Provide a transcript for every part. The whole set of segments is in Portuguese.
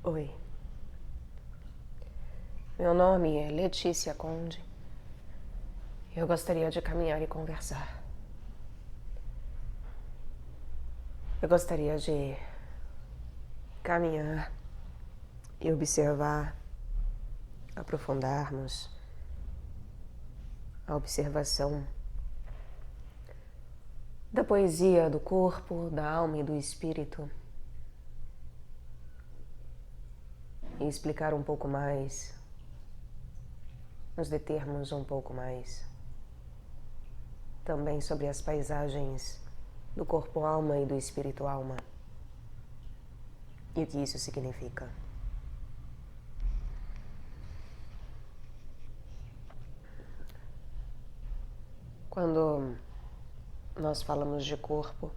Oi, meu nome é Letícia Conde. Eu gostaria de caminhar e conversar. Eu gostaria de caminhar e observar, aprofundarmos a observação da poesia do corpo, da alma e do espírito e explicar um pouco mais, nos determos um pouco mais também sobre as paisagens do corpo-alma e do espírito-alma e o que isso significa. Quando nós falamos de corpo,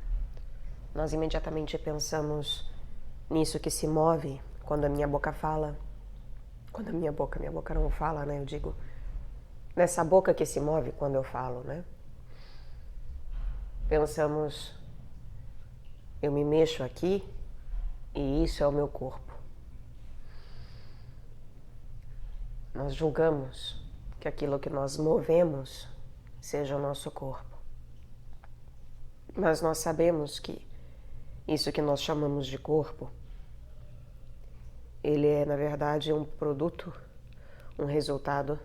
nós imediatamente pensamos nisso que se move quando a minha boca fala. Quando a minha boca não fala, né? Eu digo, nessa boca que se move quando eu falo, né? Pensamos, eu me mexo aqui e isso é o meu corpo. Nós julgamos que aquilo que nós movemos seja o nosso corpo. Mas nós sabemos que isso que nós chamamos de corpo, ele é, na verdade, um produto, um resultado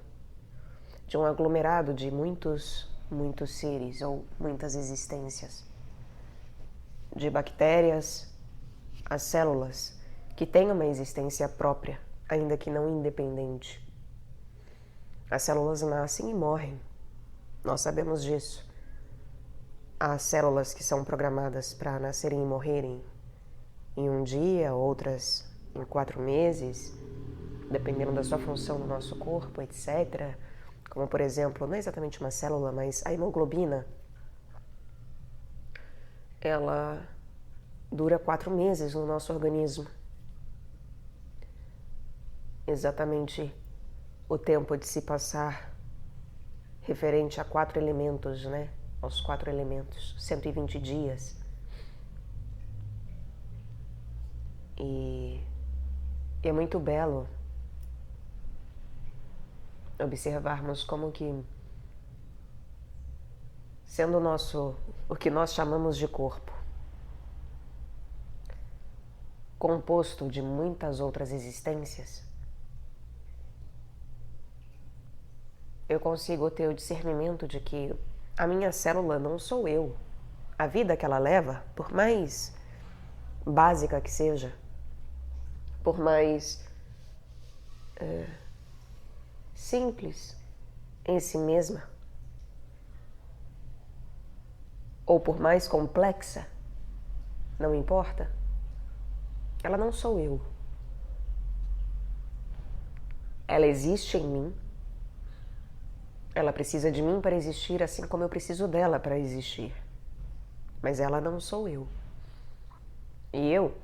de um aglomerado de muitos seres ou muitas existências. De bactérias a células que têm uma existência própria, ainda que não independente. As células nascem e morrem. Nós sabemos disso. Há células que são programadas para nascerem e morrerem em um dia, outras em 4 meses, dependendo da sua função no nosso corpo, etc. Como, por exemplo, não é exatamente uma célula, mas a hemoglobina, ela dura 4 meses no nosso organismo. Exatamente o tempo de se passar referente a 4 elementos, né? Aos 4 elementos, 120 dias. E é muito belo observarmos como que, sendo o que nós chamamos de corpo, composto de muitas outras existências, eu consigo ter o discernimento de que a minha célula não sou eu. A vida que ela leva, por mais básica que seja, por mais simples em si mesma, ou por mais complexa, não importa, ela não sou eu. Ela existe em mim. Ela precisa de mim para existir, assim como eu preciso dela para existir. Mas ela não sou eu. E eu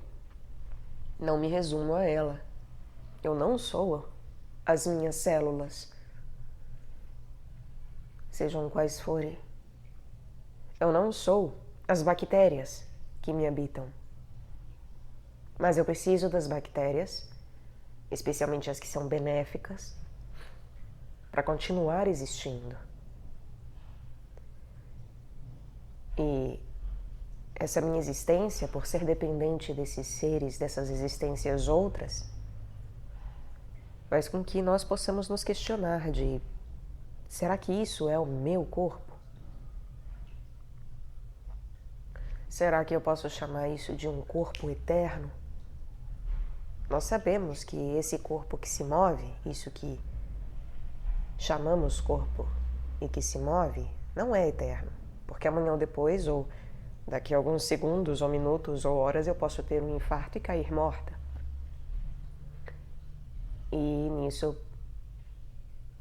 não me resumo a ela. Eu não sou as minhas células, sejam quais forem. Eu não sou as bactérias que me habitam. Mas eu preciso das bactérias, especialmente as que são benéficas, para continuar existindo. E essa minha existência, por ser dependente desses seres, dessas existências outras, faz com que nós possamos nos questionar de: será que isso é o meu corpo? Será que eu posso chamar isso de um corpo eterno? Nós sabemos que esse corpo que se move, isso que chamamos corpo e que se move, não é eterno, porque amanhã ou depois, ou daqui a alguns segundos, ou minutos, ou horas, eu posso ter um infarto e cair morta. E nisso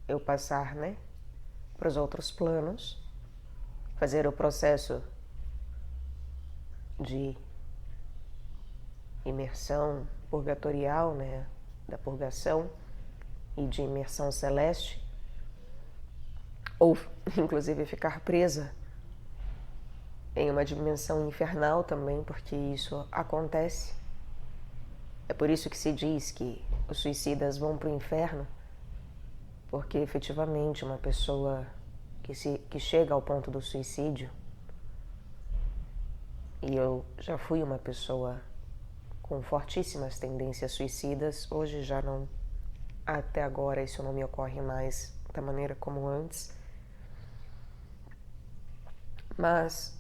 eu passar, né, para os outros planos, fazer o processo de imersão purgatorial, né, da purgação e de imersão celeste, ou inclusive ficar presa em uma dimensão infernal também, porque isso acontece. É por isso que se diz que os suicidas vão para o inferno, porque efetivamente uma pessoa que chega ao ponto do suicídio, e eu já fui uma pessoa com fortíssimas tendências suicidas, hoje já não, até agora isso não me ocorre mais da maneira como antes, mas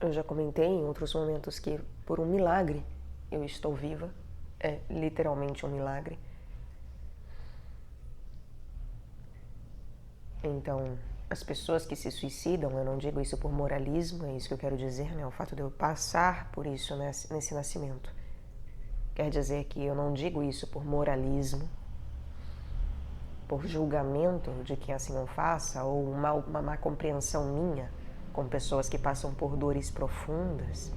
eu já comentei em outros momentos que por um milagre eu estou viva, é literalmente um milagre. Então, as pessoas que se suicidam, eu não digo isso por moralismo, é isso que eu quero dizer, né? O fato de eu passar por isso nesse nascimento. Quer dizer que eu não digo isso por moralismo, por julgamento de quem assim não faça, ou uma má compreensão minha com pessoas que passam por dores profundas.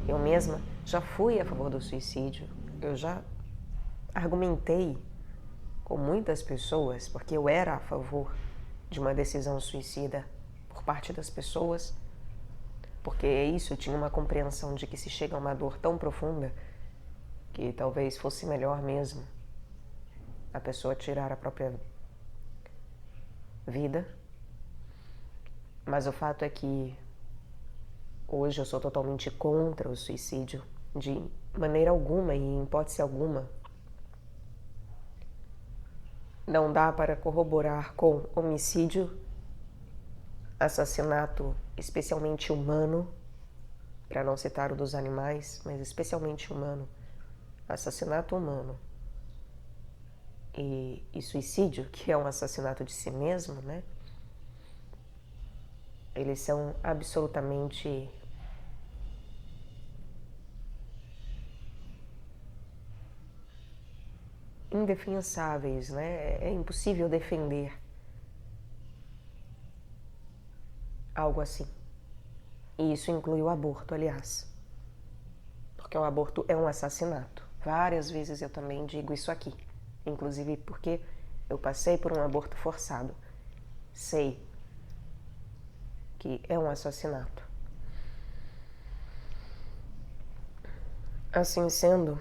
Eu mesma já fui a favor do suicídio, eu já argumentei com muitas pessoas, porque eu era a favor de uma decisão suicida por parte das pessoas, porque isso, eu tinha uma compreensão de que se chega a uma dor tão profunda que talvez fosse melhor mesmo a pessoa tirar a própria vida. Mas o fato é que hoje eu sou totalmente contra o suicídio, de maneira alguma e em hipótese alguma. Não dá para corroborar com homicídio, assassinato especialmente humano, para não citar o dos animais, mas especialmente humano, assassinato humano e suicídio, que é um assassinato de si mesmo, né? Eles são absolutamente indefensáveis, né? É impossível defender algo assim. E isso inclui o aborto, aliás. Porque o aborto é um assassinato. Várias vezes eu também digo isso aqui. Inclusive porque eu passei por um aborto forçado. Sei que é um assassinato. Assim sendo,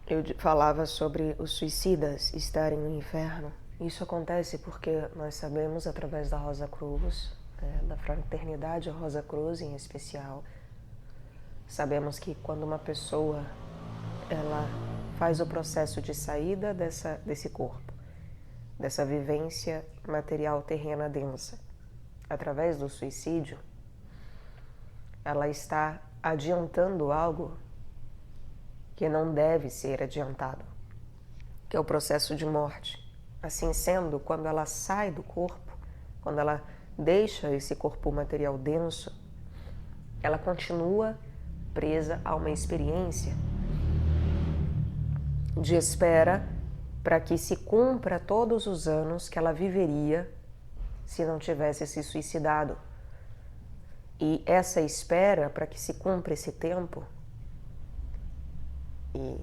eu falava sobre os suicidas estarem no inferno. Isso acontece porque nós sabemos, através da Rosa Cruz, da Fraternidade Rosa Cruz em especial, sabemos que quando uma pessoa ela faz o processo de saída desse corpo, dessa vivência material terrena densa, através do suicídio, ela está adiantando algo que não deve ser adiantado, que é o processo de morte. Assim sendo, quando ela sai do corpo, quando ela deixa esse corpo material denso, ela continua presa a uma experiência de espera para que se cumpra todos os anos que ela viveria se não tivesse se suicidado. E essa espera para que se cumpra esse tempo, e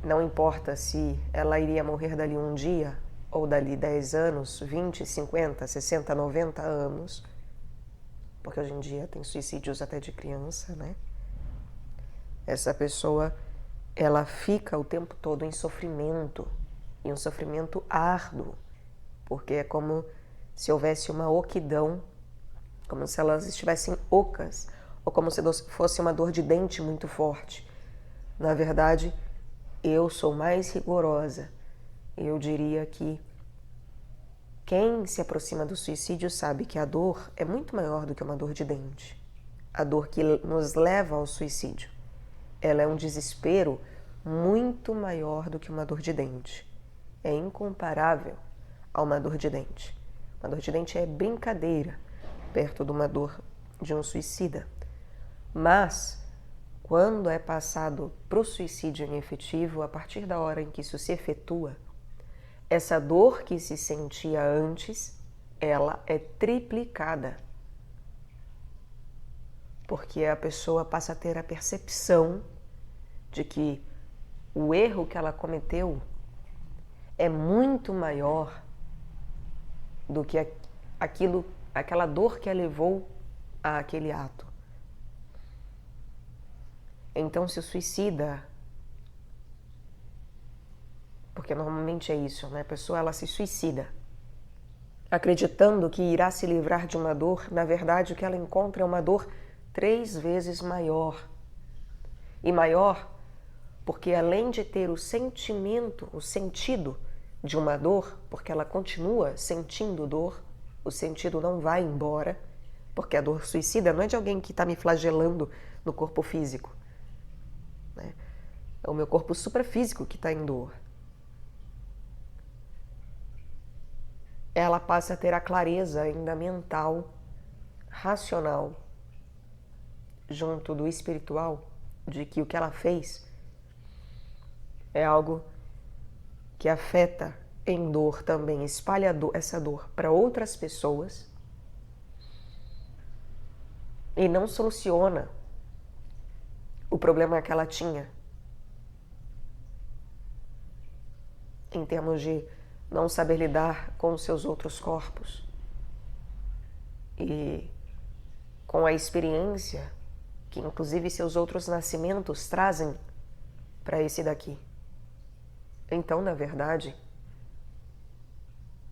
não importa se ela iria morrer dali um dia, ou dali 10 anos, 20, 50, 60, 90 anos, porque hoje em dia tem suicídios até de criança, né? Essa pessoa, ela fica o tempo todo em sofrimento, e um sofrimento árduo, porque é como se houvesse uma oquidão, como se elas estivessem ocas, ou como se fosse uma dor de dente muito forte. Na verdade, eu sou mais rigorosa. Eu diria que quem se aproxima do suicídio sabe que a dor é muito maior do que uma dor de dente. A dor que nos leva ao suicídio. Ela é um desespero muito maior do que uma dor de dente. É incomparável a uma dor de dente. Uma dor de dente é brincadeira perto de uma dor de um suicida. Mas, quando é passado para o suicídio em efetivo, a partir da hora em que isso se efetua, essa dor que se sentia antes, ela é triplicada. Porque a pessoa passa a ter a percepção de que o erro que ela cometeu é muito maior do que aquela dor que a levou àquele ato. Então se suicida, porque normalmente é isso, né? A pessoa ela se suicida, acreditando que irá se livrar de uma dor. Na verdade, o que ela encontra é uma dor 3 vezes maior. E maior porque além de ter o sentimento, o sentido de uma dor, porque ela continua sentindo dor, o sentido não vai embora, porque a dor suicida não é de alguém que está me flagelando no corpo físico, né? É o meu corpo suprafísico que está em dor. Ela passa a ter a clareza ainda mental, racional, junto do espiritual, de que o que ela fez é algo que afeta em dor também, espalha essa dor para outras pessoas e não soluciona o problema que ela tinha em termos de não saber lidar com os seus outros corpos e com a experiência que inclusive seus outros nascimentos trazem para esse daqui. Então, na verdade,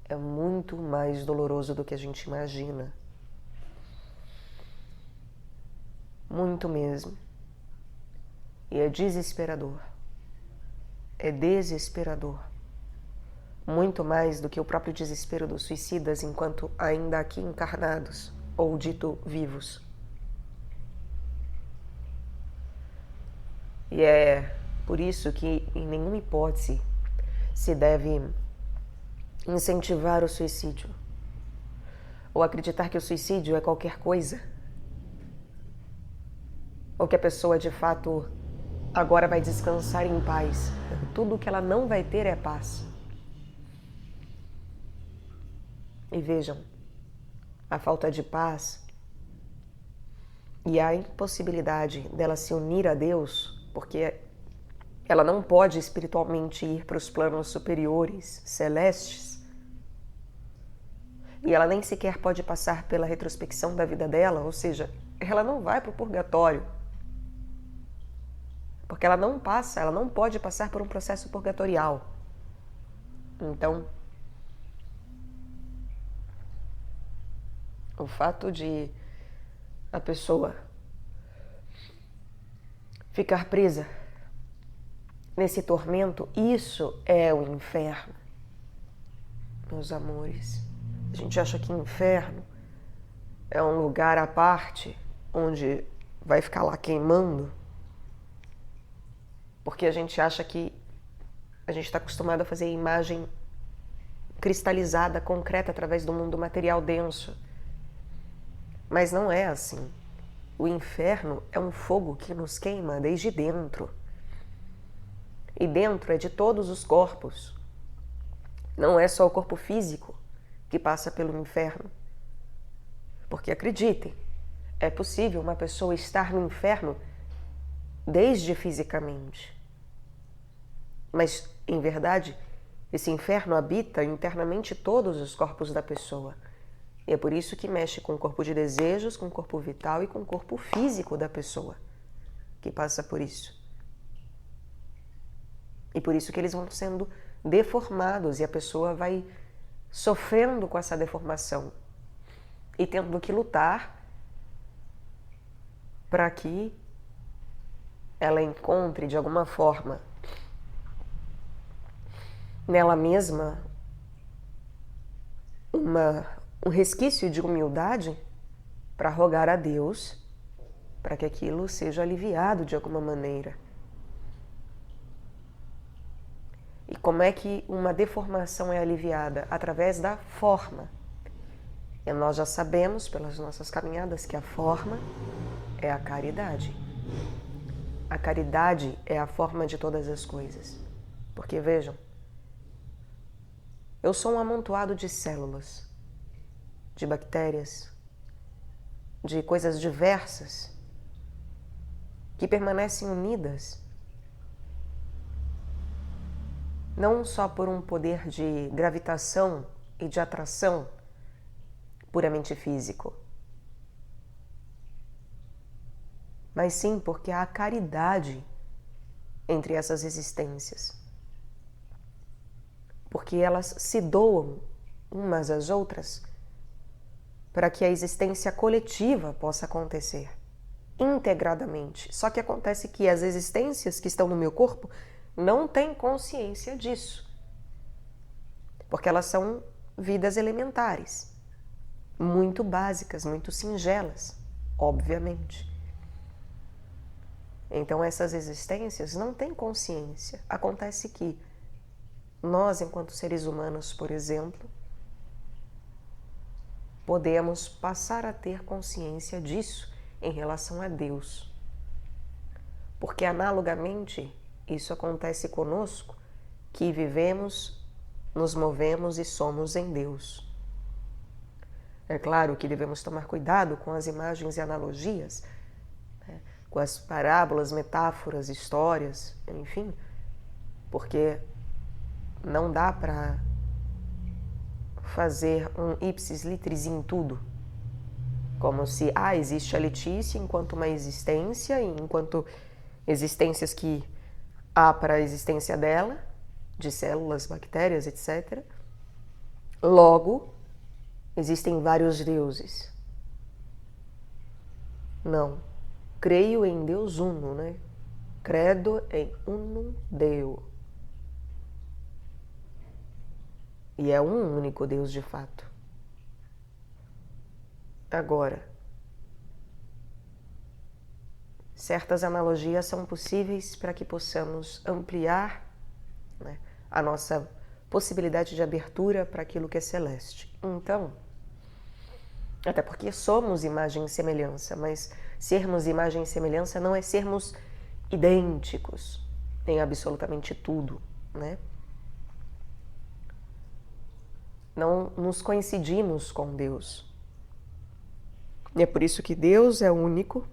é muito mais doloroso do que a gente imagina. Muito mesmo. E é desesperador. É desesperador. Muito mais do que o próprio desespero dos suicidas enquanto ainda aqui encarnados, ou dito vivos. E é por isso que em nenhuma hipótese se deve incentivar o suicídio ou acreditar que o suicídio é qualquer coisa, ou que a pessoa de fato agora vai descansar em paz. Tudo que ela não vai ter é paz. E vejam, a falta de paz e a impossibilidade dela se unir a Deus, porque ela não pode espiritualmente ir para os planos superiores, celestes, e ela nem sequer pode passar pela retrospecção da vida dela, ou seja, ela não vai para o purgatório, porque ela não pode passar por um processo purgatorial. Então, o fato de a pessoa ficar presa nesse tormento, isso é o inferno, meus amores. A gente acha que inferno é um lugar à parte, onde vai ficar lá queimando, porque a gente acha que a gente está acostumado a fazer imagem cristalizada, concreta, através do mundo material denso. Mas não é assim. O inferno é um fogo que nos queima desde dentro. E dentro é de todos os corpos. Não é só o corpo físico que passa pelo inferno. Porque acreditem, é possível uma pessoa estar no inferno desde fisicamente. Mas, em verdade, esse inferno habita internamente todos os corpos da pessoa. E é por isso que mexe com o corpo de desejos, com o corpo vital e com o corpo físico da pessoa que passa por isso. E por isso que eles vão sendo deformados e a pessoa vai sofrendo com essa deformação e tendo que lutar para que ela encontre de alguma forma nela mesma um resquício de humildade para rogar a Deus para que aquilo seja aliviado de alguma maneira. E como é que uma deformação é aliviada? Através da forma. E nós já sabemos, pelas nossas caminhadas, que a forma é a caridade. A caridade é a forma de todas as coisas. Porque, vejam, eu sou um amontoado de células, de bactérias, de coisas diversas, que permanecem unidas, não só por um poder de gravitação e de atração puramente físico, mas sim porque há caridade entre essas existências. Porque elas se doam umas às outras para que a existência coletiva possa acontecer integradamente. Só que acontece que as existências que estão no meu corpo não têm consciência disso, porque elas são vidas elementares, muito básicas, muito singelas, obviamente. Então essas existências não têm consciência. Acontece que nós, enquanto seres humanos, por exemplo, podemos passar a ter consciência disso em relação a Deus. Porque analogamente isso acontece conosco, que vivemos, nos movemos e somos em Deus. É claro que devemos tomar cuidado com as imagens e analogias, né? Com as parábolas, metáforas, histórias, enfim, porque não dá para fazer um ipsis litteris em tudo. Como se, existe a Letícia enquanto uma existência, e enquanto existências que há para a existência dela, de células, bactérias, etc. Logo, existem vários deuses. Não. Creio em Deus uno, né? Credo em unum Deo. E é um único Deus de fato. Agora, certas analogias são possíveis para que possamos ampliar, né, a nossa possibilidade de abertura para aquilo que é celeste. Então, até porque somos imagem e semelhança, mas sermos imagem e semelhança não é sermos idênticos em absolutamente tudo, né? Não nos coincidimos com Deus. E é por isso que Deus é único,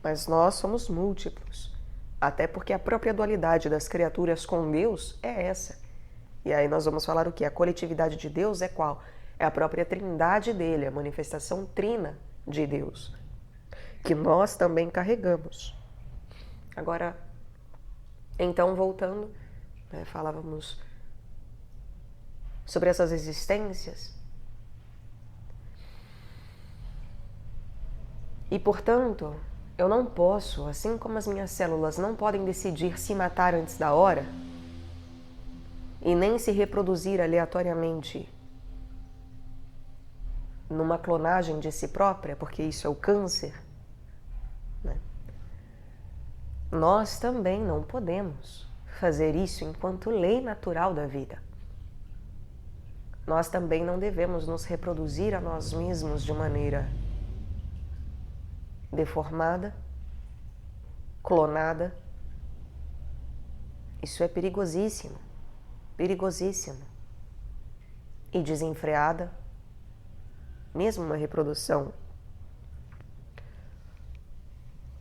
mas nós somos múltiplos. Até porque a própria dualidade das criaturas com Deus é essa. E aí nós vamos falar o quê? A coletividade de Deus é qual? É a própria trindade dele, a manifestação trina de Deus, que nós também carregamos. Agora, então voltando, né, falávamos sobre essas existências. E, portanto, eu não posso, assim como as minhas células não podem decidir se matar antes da hora e nem se reproduzir aleatoriamente numa clonagem de si própria, porque isso é o câncer, né? Nós também não podemos fazer isso enquanto lei natural da vida. Nós também não devemos nos reproduzir a nós mesmos de maneira deformada, clonada. Isso é perigosíssimo, perigosíssimo. E desenfreada, mesmo uma reprodução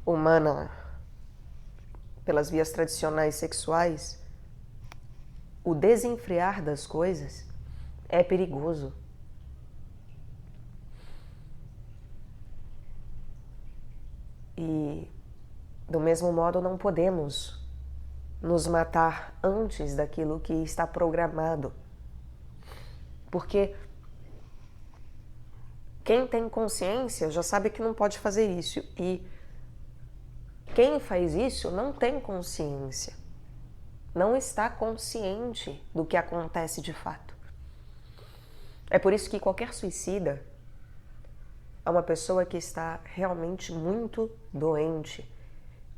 humana pelas vias tradicionais sexuais, o desenfrear das coisas é perigoso. E, do mesmo modo, não podemos nos matar antes daquilo que está programado. Porque quem tem consciência já sabe que não pode fazer isso. E quem faz isso não tem consciência. Não está consciente do que acontece de fato. É por isso que qualquer suicida é uma pessoa que está realmente muito doente,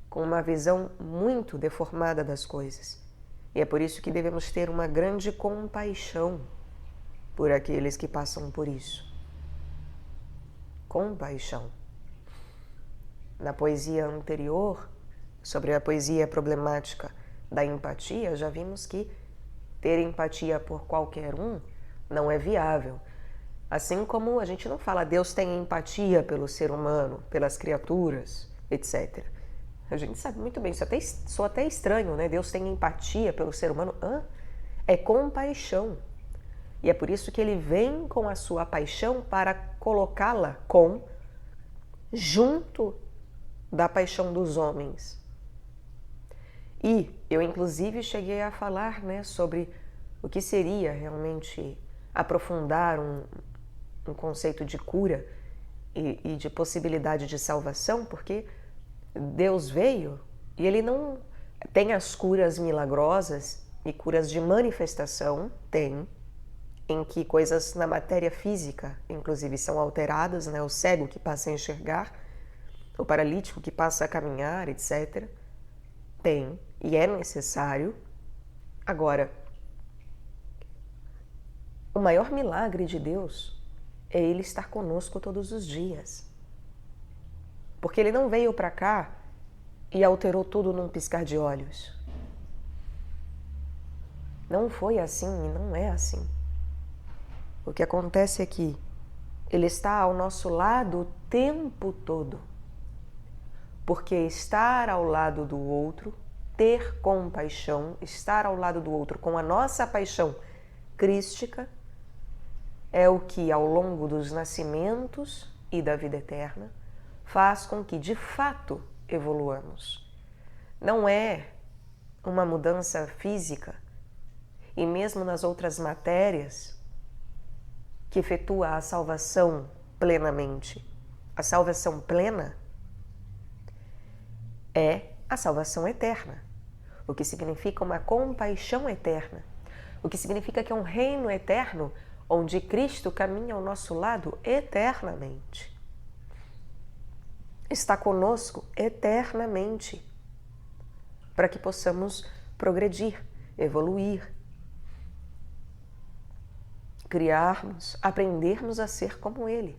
com uma visão muito deformada das coisas. E é por isso que devemos ter uma grande compaixão por aqueles que passam por isso. Compaixão. Na poesia anterior, sobre a poesia problemática da empatia, já vimos que ter empatia por qualquer um não é viável. Assim como a gente não fala Deus tem empatia pelo ser humano, pelas criaturas, etc. A gente sabe muito bem, isso até estranho, né? Deus tem empatia pelo ser humano. É compaixão. E é por isso que ele vem com a sua paixão para colocá-la junto da paixão dos homens. E eu, inclusive, cheguei a falar, né, sobre o que seria realmente aprofundar um conceito de cura e de possibilidade de salvação, porque Deus veio e Ele não tem as curas milagrosas e curas de manifestação, tem, em que coisas na matéria física, inclusive, são alteradas, né? O cego que passa a enxergar, o paralítico que passa a caminhar, etc. Tem, e é necessário. Agora, o maior milagre de Deus é Ele estar conosco todos os dias. Porque Ele não veio para cá e alterou tudo num piscar de olhos. Não foi assim e não é assim. O que acontece é que Ele está ao nosso lado o tempo todo. Porque estar ao lado do outro, ter compaixão, estar ao lado do outro com a nossa paixão crística, é o que, ao longo dos nascimentos e da vida eterna, faz com que, de fato, evoluamos. Não é uma mudança física, e mesmo nas outras matérias, que efetua a salvação plenamente. A salvação plena é a salvação eterna, o que significa uma compaixão eterna, o que significa que é um reino eterno onde Cristo caminha ao nosso lado eternamente. Está conosco eternamente, para que possamos progredir, evoluir, criarmos, aprendermos a ser como Ele,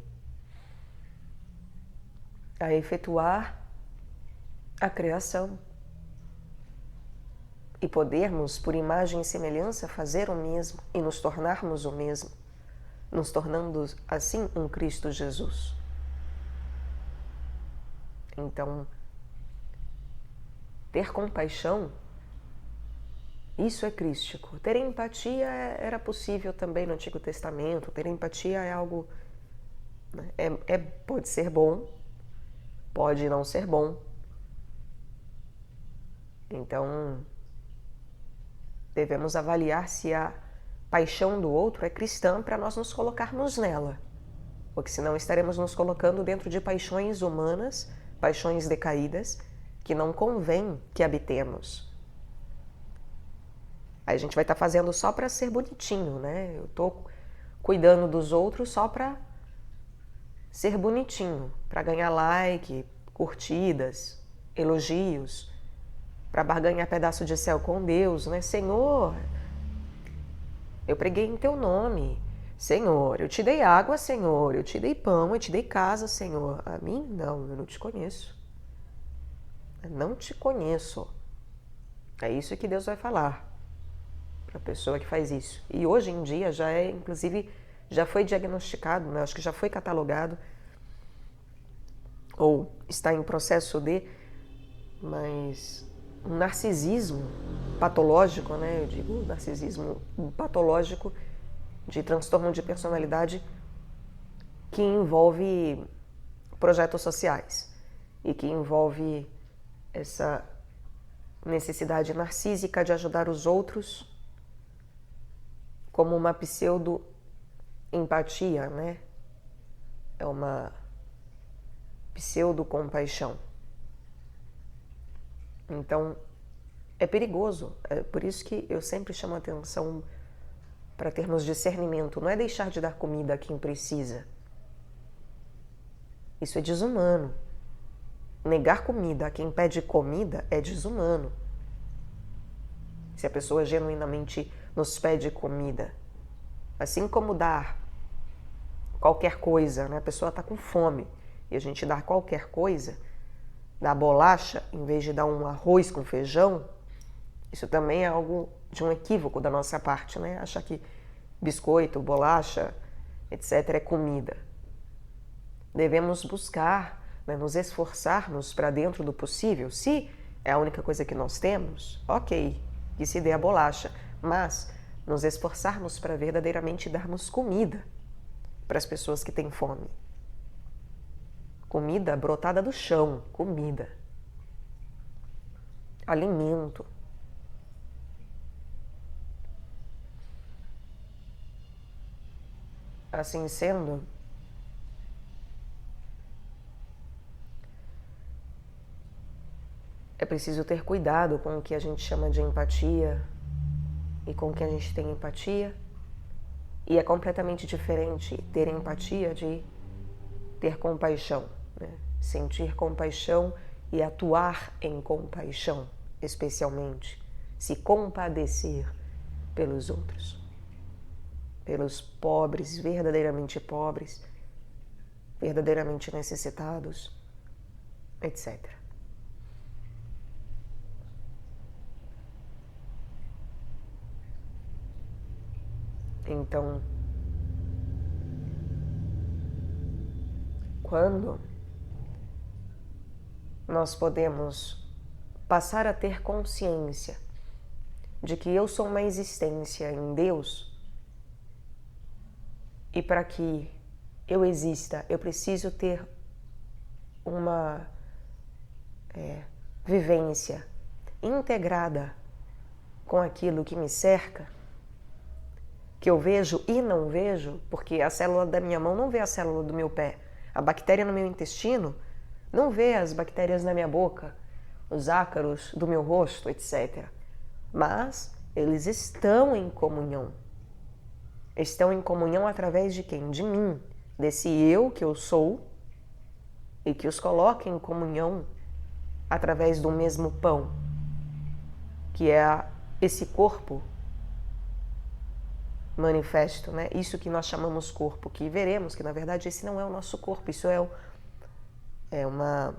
a efetuar a criação e podermos, por imagem e semelhança, fazer o mesmo e nos tornarmos o mesmo, nos tornando assim um Cristo Jesus. Então, ter compaixão, isso é crístico. Ter empatia era possível também no Antigo Testamento. Ter empatia é algo, né, pode ser bom, pode não ser bom. Então, devemos avaliar se a paixão do outro é cristã para nós nos colocarmos nela. Porque senão estaremos nos colocando dentro de paixões humanas, paixões decaídas, que não convém que habitemos. Aí a gente vai estar fazendo só para ser bonitinho, né? Eu estou cuidando dos outros só para ser bonitinho, para ganhar like, curtidas, elogios, para barganhar pedaço de céu com Deus, né? Senhor, eu preguei em teu nome. Senhor, eu te dei água, Senhor, eu te dei pão, eu te dei casa, Senhor. A mim, não, eu não te conheço. Eu não te conheço. É isso que Deus vai falar para a pessoa que faz isso. E hoje em dia já é, inclusive, já foi diagnosticado, né? Acho que já foi catalogado, ou está em processo de, mas um narcisismo patológico, né? Eu digo narcisismo patológico de transtorno de personalidade que envolve projetos sociais e que envolve essa necessidade narcísica de ajudar os outros como uma pseudo-empatia, né? É uma pseudo-compaixão. Então, é perigoso. É por isso que eu sempre chamo a atenção para termos discernimento. Não é deixar de dar comida a quem precisa. Isso é desumano. Negar comida a quem pede comida é desumano. Se a pessoa genuinamente nos pede comida. Assim como dar qualquer coisa, né? A pessoa está com fome e a gente dá qualquer coisa, dá bolacha em vez de dar um arroz com feijão, isso também é algo de um equívoco da nossa parte, né? Achar que biscoito, bolacha, etc. é comida. Devemos buscar, né, nos esforçarmos para dentro do possível. Se é a única coisa que nós temos, ok, que se dê a bolacha, mas nos esforçarmos para verdadeiramente darmos comida para as pessoas que têm fome. Comida brotada do chão, comida. Alimento. Assim sendo, é preciso ter cuidado com o que a gente chama de empatia e com o que a gente tem empatia. E é completamente diferente ter empatia de ter compaixão, né? Sentir compaixão e atuar em compaixão, especialmente se compadecer pelos outros. Pelos pobres, verdadeiramente necessitados, etc. Então, quando nós podemos passar a ter consciência de que eu sou uma existência em Deus, e para que eu exista, eu preciso ter uma vivência integrada com aquilo que me cerca, que eu vejo e não vejo, porque a célula da minha mão não vê a célula do meu pé, a bactéria no meu intestino não vê as bactérias na minha boca, os ácaros do meu rosto, etc. Mas eles estão em comunhão. Estão em comunhão através de quem? De mim, desse eu que eu sou, e que os coloca em comunhão através do mesmo pão, que é esse corpo manifesto, né? Isso que nós chamamos corpo, que veremos que na verdade esse não é o nosso corpo, isso é uma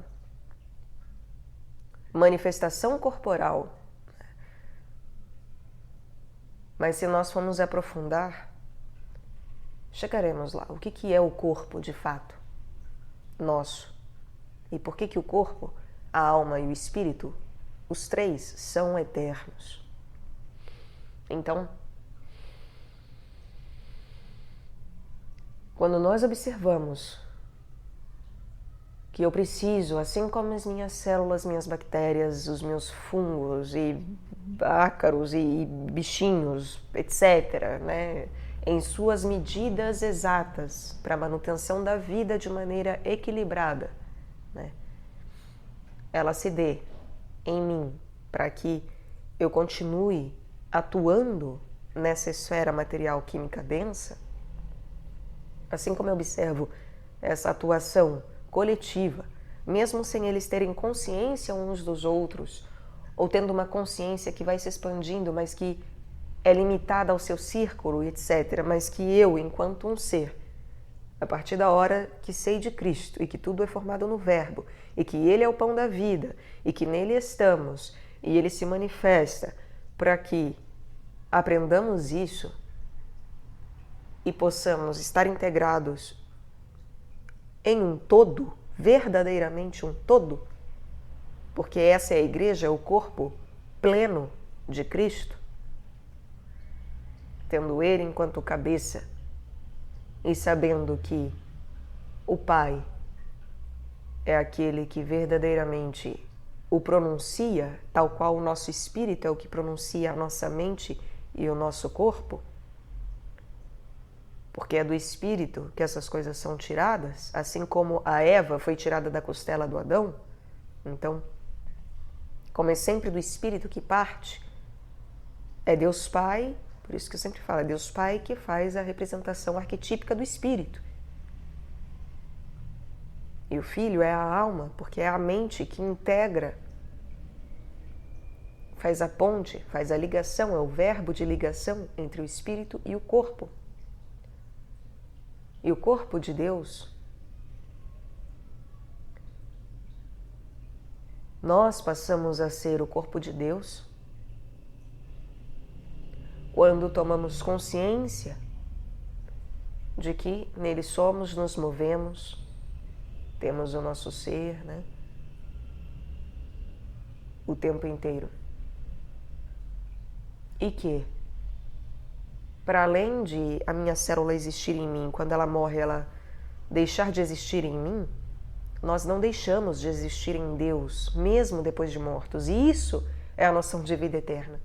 manifestação corporal. Mas se nós formos aprofundar, chegaremos lá. O que é o corpo de fato? Nosso. E por que o corpo, a alma e o espírito, os três são eternos? Então, quando nós observamos que eu preciso, assim como as minhas células, minhas bactérias, os meus fungos e ácaros e bichinhos, etc., né, em suas medidas exatas para a manutenção da vida de maneira equilibrada, né, ela se dê em mim para que eu continue atuando nessa esfera material química densa, assim como eu observo essa atuação coletiva, mesmo sem eles terem consciência uns dos outros, ou tendo uma consciência que vai se expandindo, mas que é limitada ao seu círculo, etc., mas que eu, enquanto um ser, a partir da hora que sei de Cristo e que tudo é formado no Verbo, e que Ele é o pão da vida, e que nele estamos, e Ele se manifesta para que aprendamos isso e possamos estar integrados em um todo, verdadeiramente um todo, porque essa é a igreja, o corpo pleno de Cristo, tendo Ele enquanto cabeça e sabendo que o Pai é aquele que verdadeiramente o pronuncia, tal qual o nosso espírito é o que pronuncia a nossa mente e o nosso corpo, porque é do espírito que essas coisas são tiradas, assim como a Eva foi tirada da costela do Adão. Então, como é sempre do espírito que parte, é Deus Pai, por isso que eu sempre falo, é Deus Pai que faz a representação arquetípica do espírito. E o Filho é a alma, porque é a mente que integra, faz a ponte, faz a ligação, é o verbo de ligação entre o espírito e o corpo. E o corpo de Deus, nós passamos a ser o corpo de Deus quando tomamos consciência de que nele somos, nos movemos, temos o nosso ser, né, o tempo inteiro. E que, para além de a minha célula existir em mim, quando ela morre, ela deixar de existir em mim, nós não deixamos de existir em Deus, mesmo depois de mortos. E isso é a noção de vida eterna.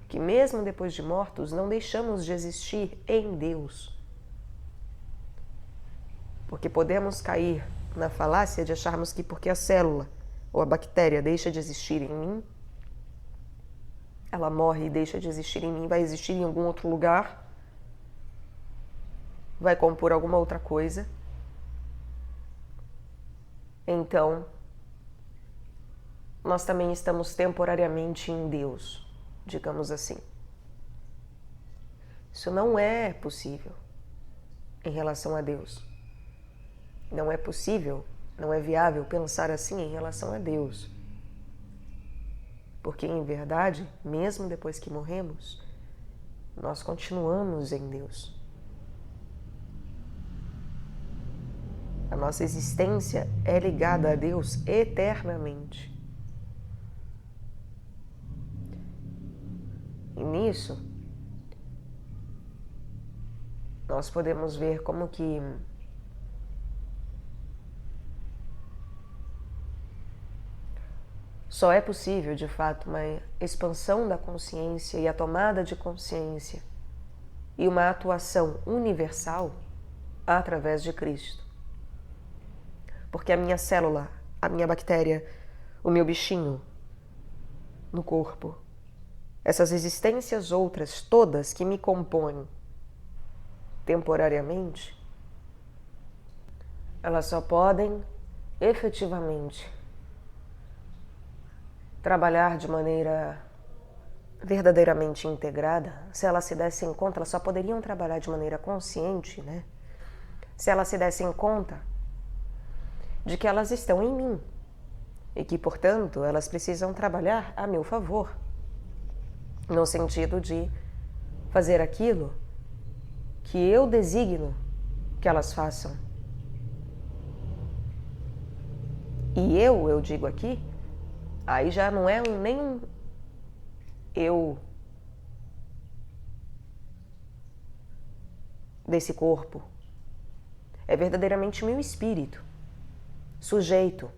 Que mesmo depois de mortos, não deixamos de existir em Deus. Porque podemos cair na falácia de acharmos que porque a célula ou a bactéria deixa de existir em mim, ela morre e deixa de existir em mim, vai existir em algum outro lugar, vai compor alguma outra coisa. Então, nós também estamos temporariamente em Deus, digamos assim. Isso não é possível em relação a Deus. Não é possível, não é viável pensar assim em relação a Deus. Porque, em verdade, mesmo depois que morremos, nós continuamos em Deus. A nossa existência é ligada a Deus eternamente. E nisso, nós podemos ver como que só é possível, de fato, uma expansão da consciência e a tomada de consciência e uma atuação universal através de Cristo. Porque a minha célula, a minha bactéria, o meu bichinho no corpo, essas existências outras todas que me compõem temporariamente, elas só podem efetivamente trabalhar de maneira verdadeiramente integrada. Se elas se dessem conta, elas só poderiam trabalhar de maneira consciente, né? Se elas se dessem conta de que elas estão em mim e que, portanto, elas precisam trabalhar a meu favor, no sentido de fazer aquilo que eu designo que elas façam. E eu digo aqui, aí já não é nem um eu desse corpo. É verdadeiramente meu espírito, sujeito.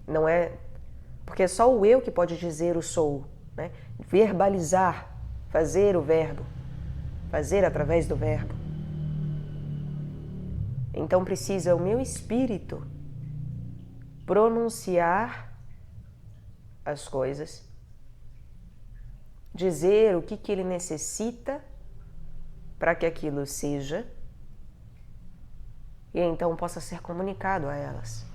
Não é... Porque é só o eu que pode dizer o sou, né? Verbalizar, fazer o verbo, fazer através do verbo. Então precisa o meu espírito pronunciar as coisas, dizer o que ele necessita para que aquilo seja, e então possa ser comunicado a elas.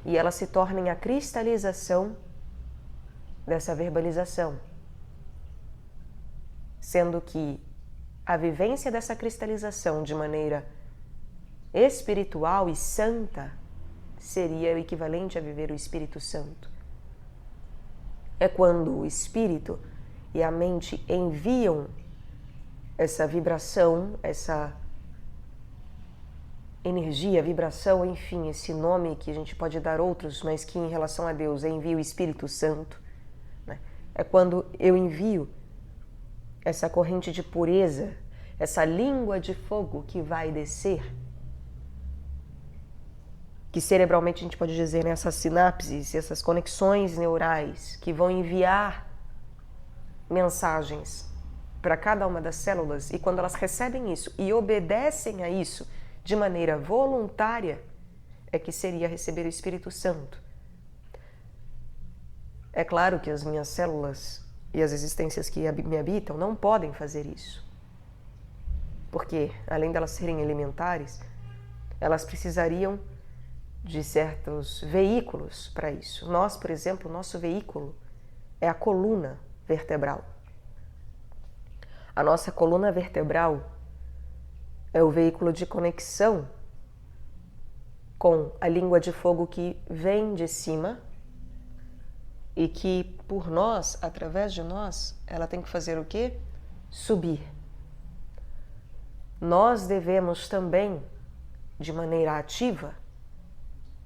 E elas se tornem a cristalização dessa verbalização, sendo que a vivência dessa cristalização de maneira espiritual e santa seria o equivalente a viver o Espírito Santo. É quando o Espírito e a mente enviam essa vibração, essa energia, vibração, enfim, esse nome que a gente pode dar outros, mas que em relação a Deus envia o Espírito Santo, né? É quando eu envio essa corrente de pureza, essa língua de fogo que vai descer, que cerebralmente a gente pode dizer, né, essas sinapses, essas conexões neurais que vão enviar mensagens para cada uma das células, e quando elas recebem isso e obedecem a isso de maneira voluntária, é que seria receber o Espírito Santo. É claro que as minhas células e as existências que me habitam não podem fazer isso, porque além delas serem elementares, elas precisariam de certos veículos para isso. Nós, por exemplo, nosso veículo é a coluna vertebral. A nossa coluna vertebral é o veículo de conexão com a língua de fogo que vem de cima e que, por nós, através de nós, ela tem que fazer o quê? Subir. Nós devemos também, de maneira ativa,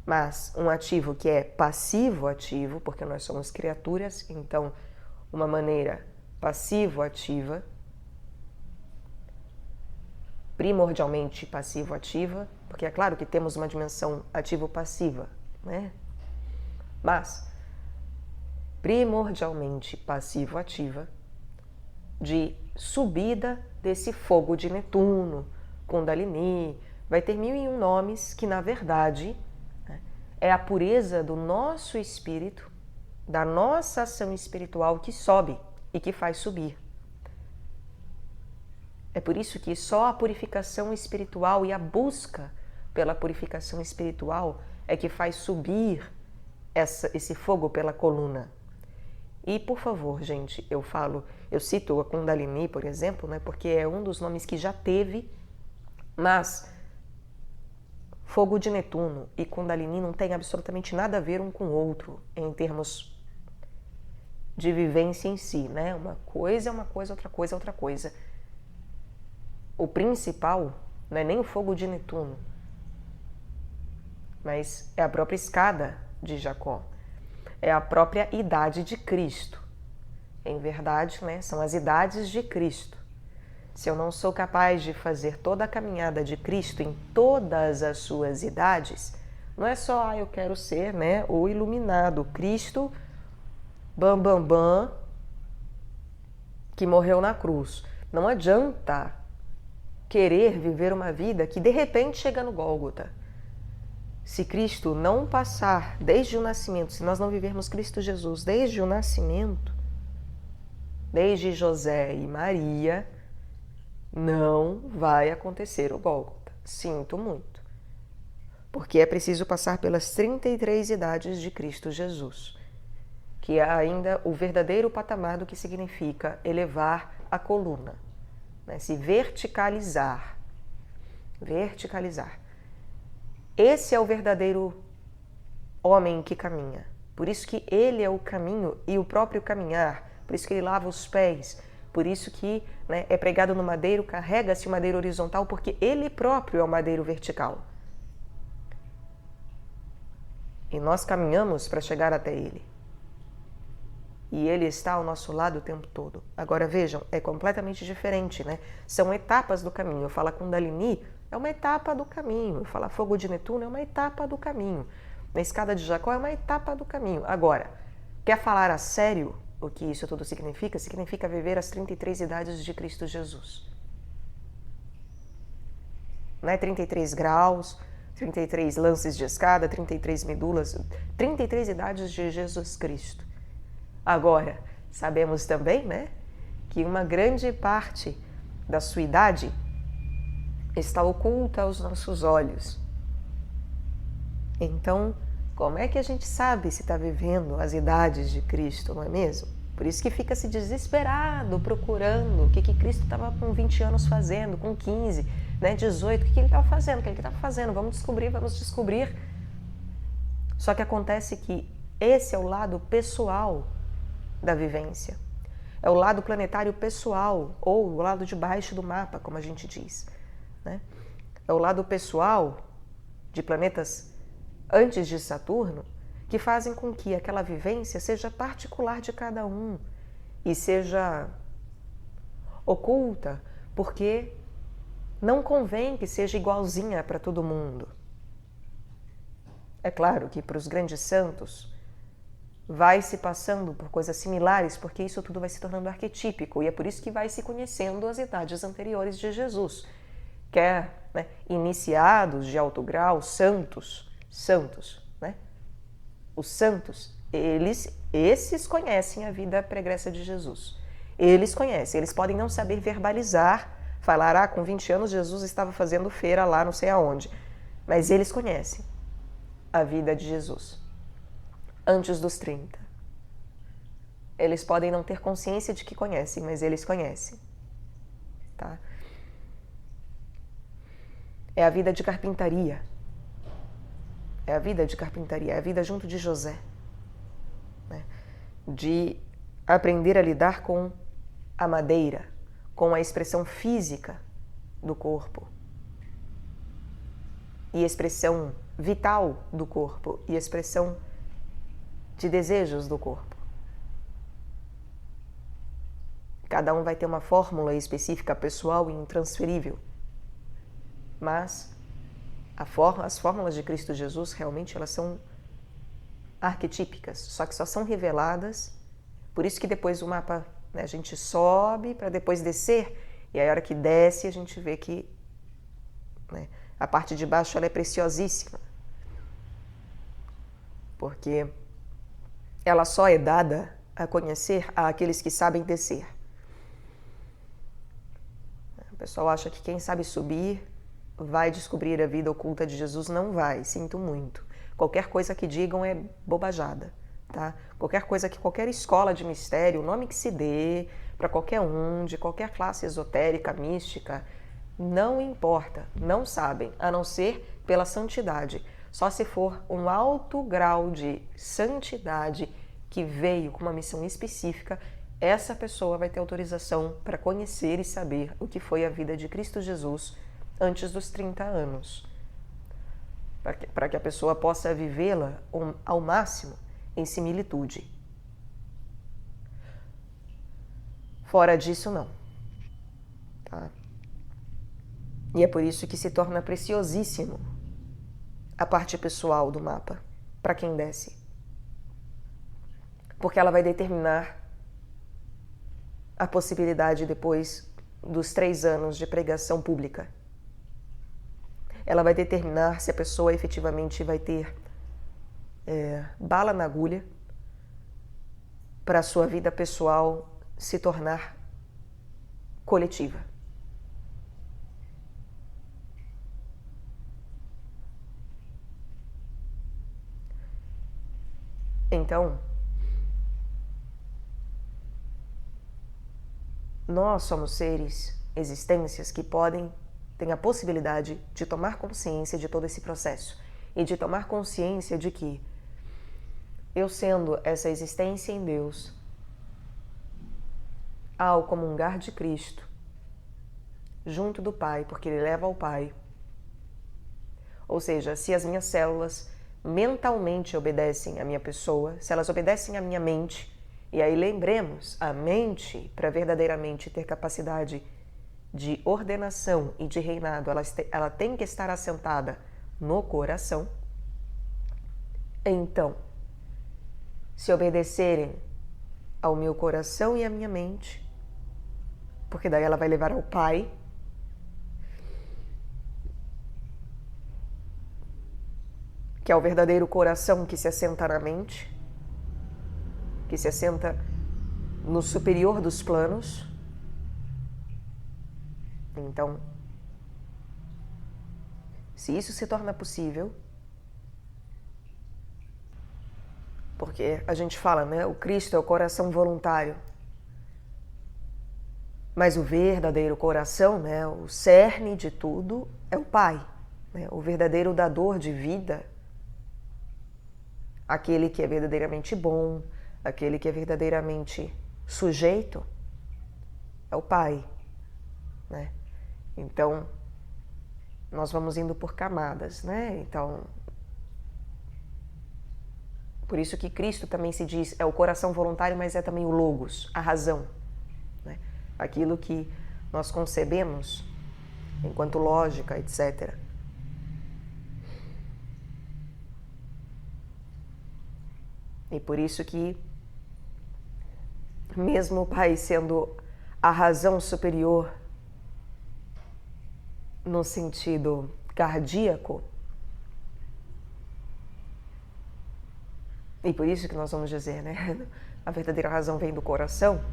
mas um ativo que é passivo-ativo, porque nós somos criaturas, então uma maneira passivo-ativa, primordialmente passivo-ativa, Porque é claro que temos uma dimensão ativo-passiva, né? Mas, primordialmente passivo-ativa, de subida desse fogo de Netuno, Kundalini, vai ter 1001 nomes que, na verdade, né, é a pureza do nosso espírito, da nossa ação espiritual que sobe e que faz subir. É por isso que só a purificação espiritual e a busca pela purificação espiritual é que faz subir esse fogo pela coluna. E, por favor, gente, eu cito a Kundalini, por exemplo, né, porque é um dos nomes que já teve, mas fogo de Netuno e Kundalini não tem absolutamente nada a ver um com o outro em termos de vivência em si, né? Uma coisa é uma coisa, outra coisa é outra coisa. O principal não é nem o fogo de Netuno, mas é a própria escada de Jacó. É a própria idade de Cristo. Em verdade, né, são as idades de Cristo. Se eu não sou capaz de fazer toda a caminhada de Cristo em todas as suas idades, não é só, eu quero ser, né, o iluminado, Cristo, bam, bam, bam, que morreu na cruz. Não adianta querer viver uma vida que de repente chega no Gólgota. Se Cristo não passar desde o nascimento, se nós não vivermos Cristo Jesus desde o nascimento, desde José e Maria, não vai acontecer o Gólgota. Sinto muito. Porque é preciso passar pelas 33 idades de Cristo Jesus, que é ainda o verdadeiro patamar do que significa elevar a coluna, né? Se verticalizar. Verticalizar. Esse é o verdadeiro homem que caminha. Por isso que ele é o caminho e o próprio caminhar. Por isso que ele lava os pés. Por isso que, né, é pregado no madeiro, carrega-se o madeiro horizontal, porque ele próprio é o madeiro vertical. E nós caminhamos para chegar até ele. E ele está ao nosso lado o tempo todo. Agora vejam, é completamente diferente, né? São etapas do caminho. Eu falo Kundalini, é uma etapa do caminho. Eu falo fogo de Netuno, é uma etapa do caminho. Na escada de Jacó é uma etapa do caminho. Agora, quer falar a sério o que isso tudo significa? Significa viver as 33 idades de Cristo Jesus. Não é 33 graus, 33 lances de escada, 33 medulas, 33 idades de Jesus Cristo. Agora, sabemos também, né, que uma grande parte da sua idade está oculta aos nossos olhos. Então, como é que a gente sabe se está vivendo as idades de Cristo, não é mesmo? Por isso que fica-se desesperado, procurando o que Cristo estava com 20 anos fazendo, com 15, né, 18, o que ele estava fazendo, o que ele estava fazendo, vamos descobrir. Só que acontece que esse é o lado pessoal da vivência. É o lado planetário pessoal, ou o lado de baixo do mapa, como a gente diz, né? É o lado pessoal de planetas antes de Saturno que fazem com que aquela vivência seja particular de cada um e seja oculta, porque não convém que seja igualzinha para todo mundo. É claro que para os grandes santos vai se passando por coisas similares, porque isso tudo vai se tornando arquetípico, e é por isso que vai se conhecendo as idades anteriores de Jesus. Quer, né, iniciados de alto grau, santos, né? Os santos, esses conhecem a vida pregressa de Jesus. Eles conhecem, eles podem não saber verbalizar, falar, com 20 anos Jesus estava fazendo feira lá não sei aonde, mas eles conhecem a vida de Jesus. Antes dos 30. Eles podem não ter consciência de que conhecem, mas eles conhecem. Tá? É a vida de carpintaria. É a vida de carpintaria, é a vida junto de José. Né? De aprender a lidar com a madeira, com a expressão física do corpo. E expressão vital do corpo. E expressão de desejos do corpo. Cada um vai ter uma fórmula específica, pessoal e intransferível. Mas As fórmulas de Cristo Jesus realmente elas são arquetípicas, só que só são reveladas. Por isso que depois o mapa, né, a gente sobe para depois descer, e aí a hora que desce a gente vê que, né, a parte de baixo ela é preciosíssima, porque ela só é dada a conhecer àqueles que sabem descer. O pessoal acha que quem sabe subir vai descobrir a vida oculta de Jesus. Não vai, sinto muito. Qualquer coisa que digam é bobajada, tá? Qualquer coisa que qualquer escola de mistério, o nome que se dê para qualquer um, de qualquer classe esotérica, mística, não importa, não sabem, a não ser pela santidade. Só se for um alto grau de santidade que veio com uma missão específica, essa pessoa vai ter autorização para conhecer e saber o que foi a vida de Cristo Jesus antes dos 30 anos. Para que a pessoa possa vivê-la ao máximo em similitude. Fora disso, não. Tá? E é por isso que se torna preciosíssimo a parte pessoal do mapa, para quem desce. Porque ela vai determinar a possibilidade depois dos 3 anos de pregação pública. Ela vai determinar se a pessoa efetivamente vai ter bala na agulha para a sua vida pessoal se tornar coletiva. Então, nós somos seres, existências que têm a possibilidade de tomar consciência de todo esse processo e de tomar consciência de que eu sendo essa existência em Deus, ao comungar de Cristo, junto do Pai, porque Ele leva ao Pai, ou seja, se as minhas células mentalmente obedecem à minha pessoa, se elas obedecem à minha mente, e aí lembremos, a mente, para verdadeiramente ter capacidade de ordenação e de reinado, ela tem que estar assentada no coração. Então, se obedecerem ao meu coração e à minha mente, porque daí ela vai levar ao Pai, que é o verdadeiro coração que se assenta na mente, que se assenta no superior dos planos. Então, se isso se torna possível, porque a gente fala, né, o Cristo é o coração voluntário, mas o verdadeiro coração, né, o cerne de tudo é o Pai, né, o verdadeiro dador de vida, aquele que é verdadeiramente bom, aquele que é verdadeiramente sujeito, é o Pai, né? Então, nós vamos indo por camadas, né? Então, por isso que Cristo também se diz, é o coração voluntário, mas é também o logos, a razão, né? Aquilo que nós concebemos enquanto lógica, etc. E por isso que, mesmo o Pai sendo a razão superior no sentido cardíaco, e por isso que nós vamos dizer, né? A verdadeira razão vem do coração,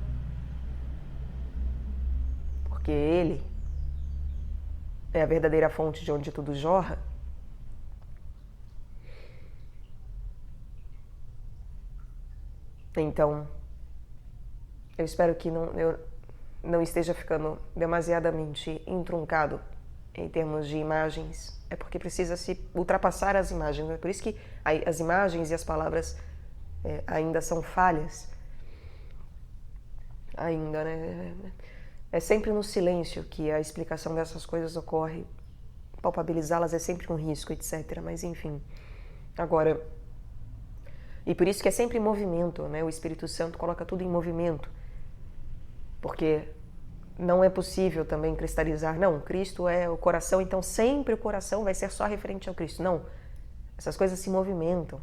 porque Ele é a verdadeira fonte de onde tudo jorra. Então, eu espero que eu não esteja ficando demasiadamente entroncado em termos de imagens. É porque precisa se ultrapassar as imagens. É por isso que as imagens e as palavras ainda são falhas. Ainda, né? É sempre no silêncio que a explicação dessas coisas ocorre. Palpabilizá-las é sempre um risco, etc. Mas, enfim. Agora, e por isso que é sempre em movimento, né? O Espírito Santo coloca tudo em movimento. Porque não é possível também cristalizar. Não, Cristo é o coração, então sempre o coração vai ser só referente ao Cristo. Não, essas coisas se movimentam.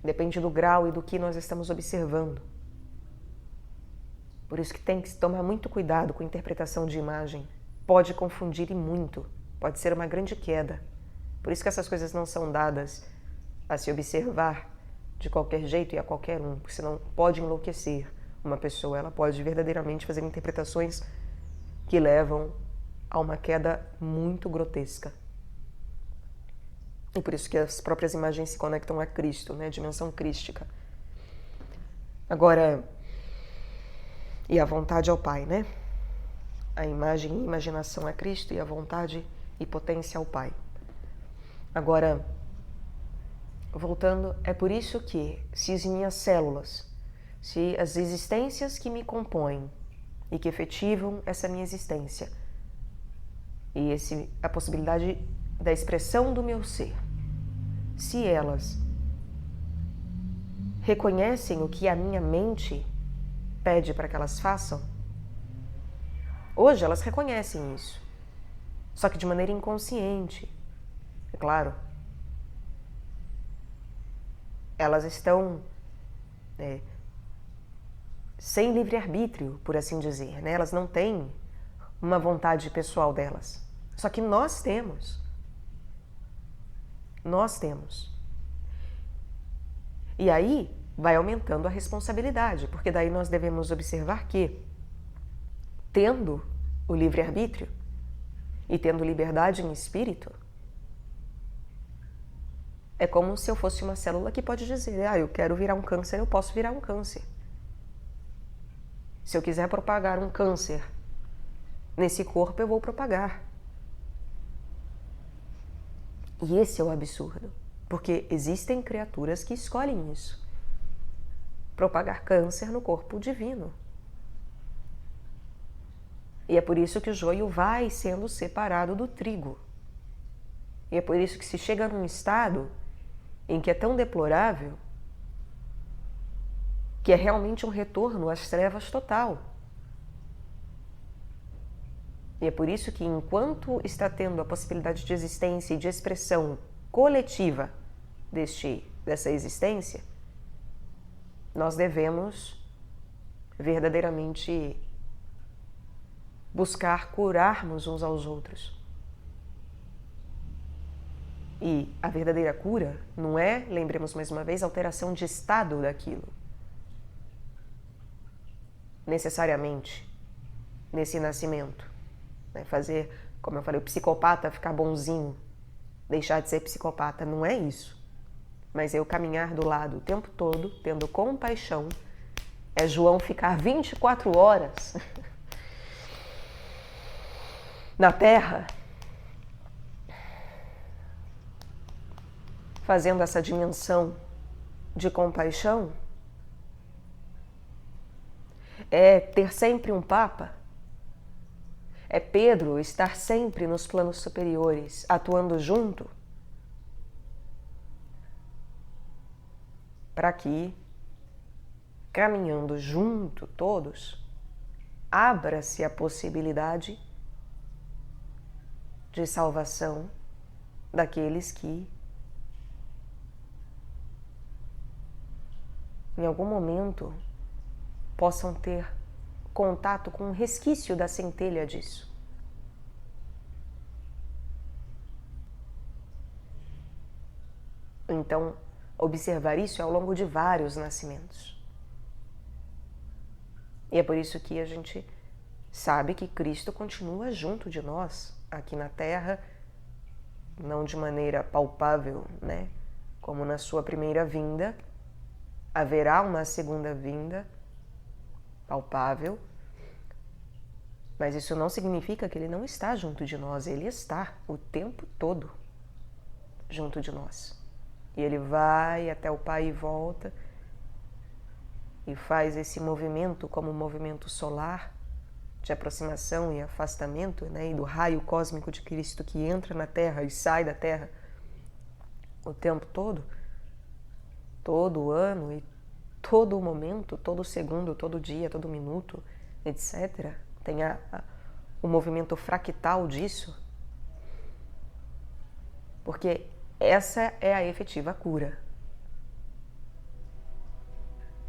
Depende do grau e do que nós estamos observando. Por isso que tem que tomar muito cuidado com a interpretação de imagem. Pode confundir e muito. Pode ser uma grande queda. Por isso que essas coisas não são dadas a se observar de qualquer jeito e a qualquer um, porque senão pode enlouquecer uma pessoa. Ela pode verdadeiramente fazer interpretações que levam a uma queda muito grotesca. E por isso que as próprias imagens se conectam a Cristo, né? A dimensão crística. Agora, e a vontade ao Pai, né? A imagem e imaginação a Cristo e a vontade e potência ao Pai. Agora, voltando, é por isso que se as minhas células, se as existências que me compõem e que efetivam essa minha existência e a possibilidade da expressão do meu ser, se elas reconhecem o que a minha mente pede para que elas façam, hoje elas reconhecem isso, só que de maneira inconsciente, é claro. Elas estão sem livre-arbítrio, por assim dizer, né? Elas não têm uma vontade pessoal delas. Só que nós temos. Nós temos. E aí vai aumentando a responsabilidade, porque daí nós devemos observar que, tendo o livre-arbítrio e tendo liberdade em espírito, é como se eu fosse uma célula que pode dizer, eu quero virar um câncer, eu posso virar um câncer. Se eu quiser propagar um câncer nesse corpo, eu vou propagar. E esse é o absurdo, porque existem criaturas que escolhem isso. Propagar câncer no corpo divino. E é por isso que o joio vai sendo separado do trigo. E é por isso que se chega num estado em que é tão deplorável que é realmente um retorno às trevas total. E é por isso que enquanto está tendo a possibilidade de existência e de expressão coletiva dessa existência, nós devemos verdadeiramente buscar curarmos uns aos outros. E a verdadeira cura não é, lembremos mais uma vez, alteração de estado daquilo. Necessariamente, nesse nascimento. Fazer, como eu falei, o psicopata ficar bonzinho, deixar de ser psicopata, não é isso. Mas eu caminhar do lado o tempo todo, tendo compaixão, é João ficar 24 horas na Terra, fazendo essa dimensão de compaixão, é ter sempre um Papa, é Pedro estar sempre nos planos superiores, atuando junto, para que, caminhando junto todos, abra-se a possibilidade de salvação daqueles que em algum momento possam ter contato com um resquício da centelha disso. Então, observar isso ao longo de vários nascimentos. E é por isso que a gente sabe que Cristo continua junto de nós, aqui na Terra, não de maneira palpável, né? Como na sua primeira vinda, haverá uma segunda vinda palpável, mas isso não significa que ele não está junto de nós, ele está o tempo todo junto de nós. E ele vai até o Pai e volta e faz esse movimento como um movimento solar de aproximação e afastamento, né, e do raio cósmico de Cristo que entra na Terra e sai da Terra o tempo todo o ano e todo o momento, todo segundo, todo dia, todo minuto, etc. Tem o movimento fractal disso, porque essa é a efetiva cura.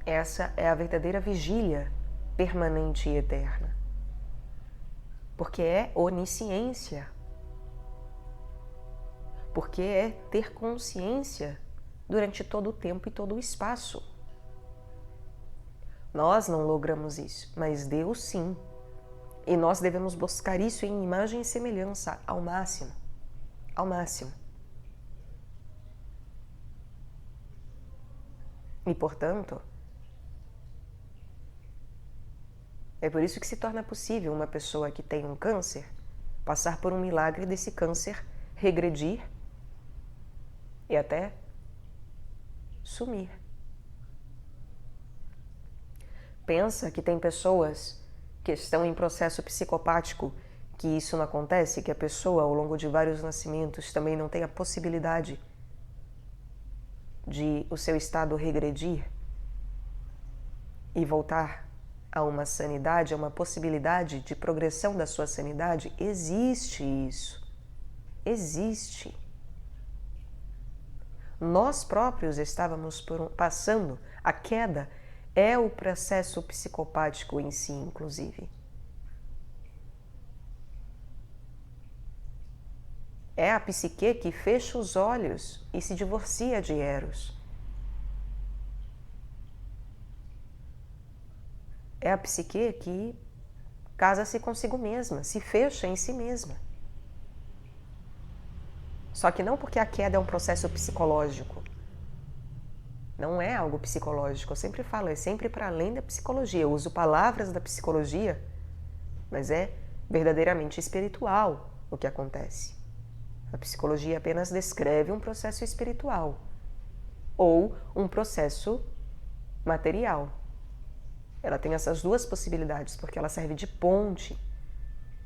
Essa é a verdadeira vigília permanente e eterna. Porque é onisciência. Porque é ter consciência durante todo o tempo e todo o espaço. Nós não logramos isso, mas Deus sim. E nós devemos buscar isso em imagem e semelhança ao máximo. Ao máximo. E, portanto, é por isso que se torna possível uma pessoa que tem um câncer passar por um milagre desse câncer regredir e até sumir. Pensa que tem pessoas que estão em processo psicopático que isso não acontece, que a pessoa ao longo de vários nascimentos também não tem a possibilidade de o seu estado regredir e voltar a uma sanidade, a uma possibilidade de progressão da sua sanidade? Existe isso. Existe. Nós próprios estávamos passando, a queda é o processo psicopático em si, inclusive. É a psique que fecha os olhos e se divorcia de Eros. É a psique que casa-se consigo mesma, se fecha em si mesma. Só que não porque a queda é um processo psicológico. Não é algo psicológico. Eu sempre falo, é sempre para além da psicologia. Eu uso palavras da psicologia, mas é verdadeiramente espiritual o que acontece. A psicologia apenas descreve um processo espiritual ou um processo material. Ela tem essas duas possibilidades, porque ela serve de ponte,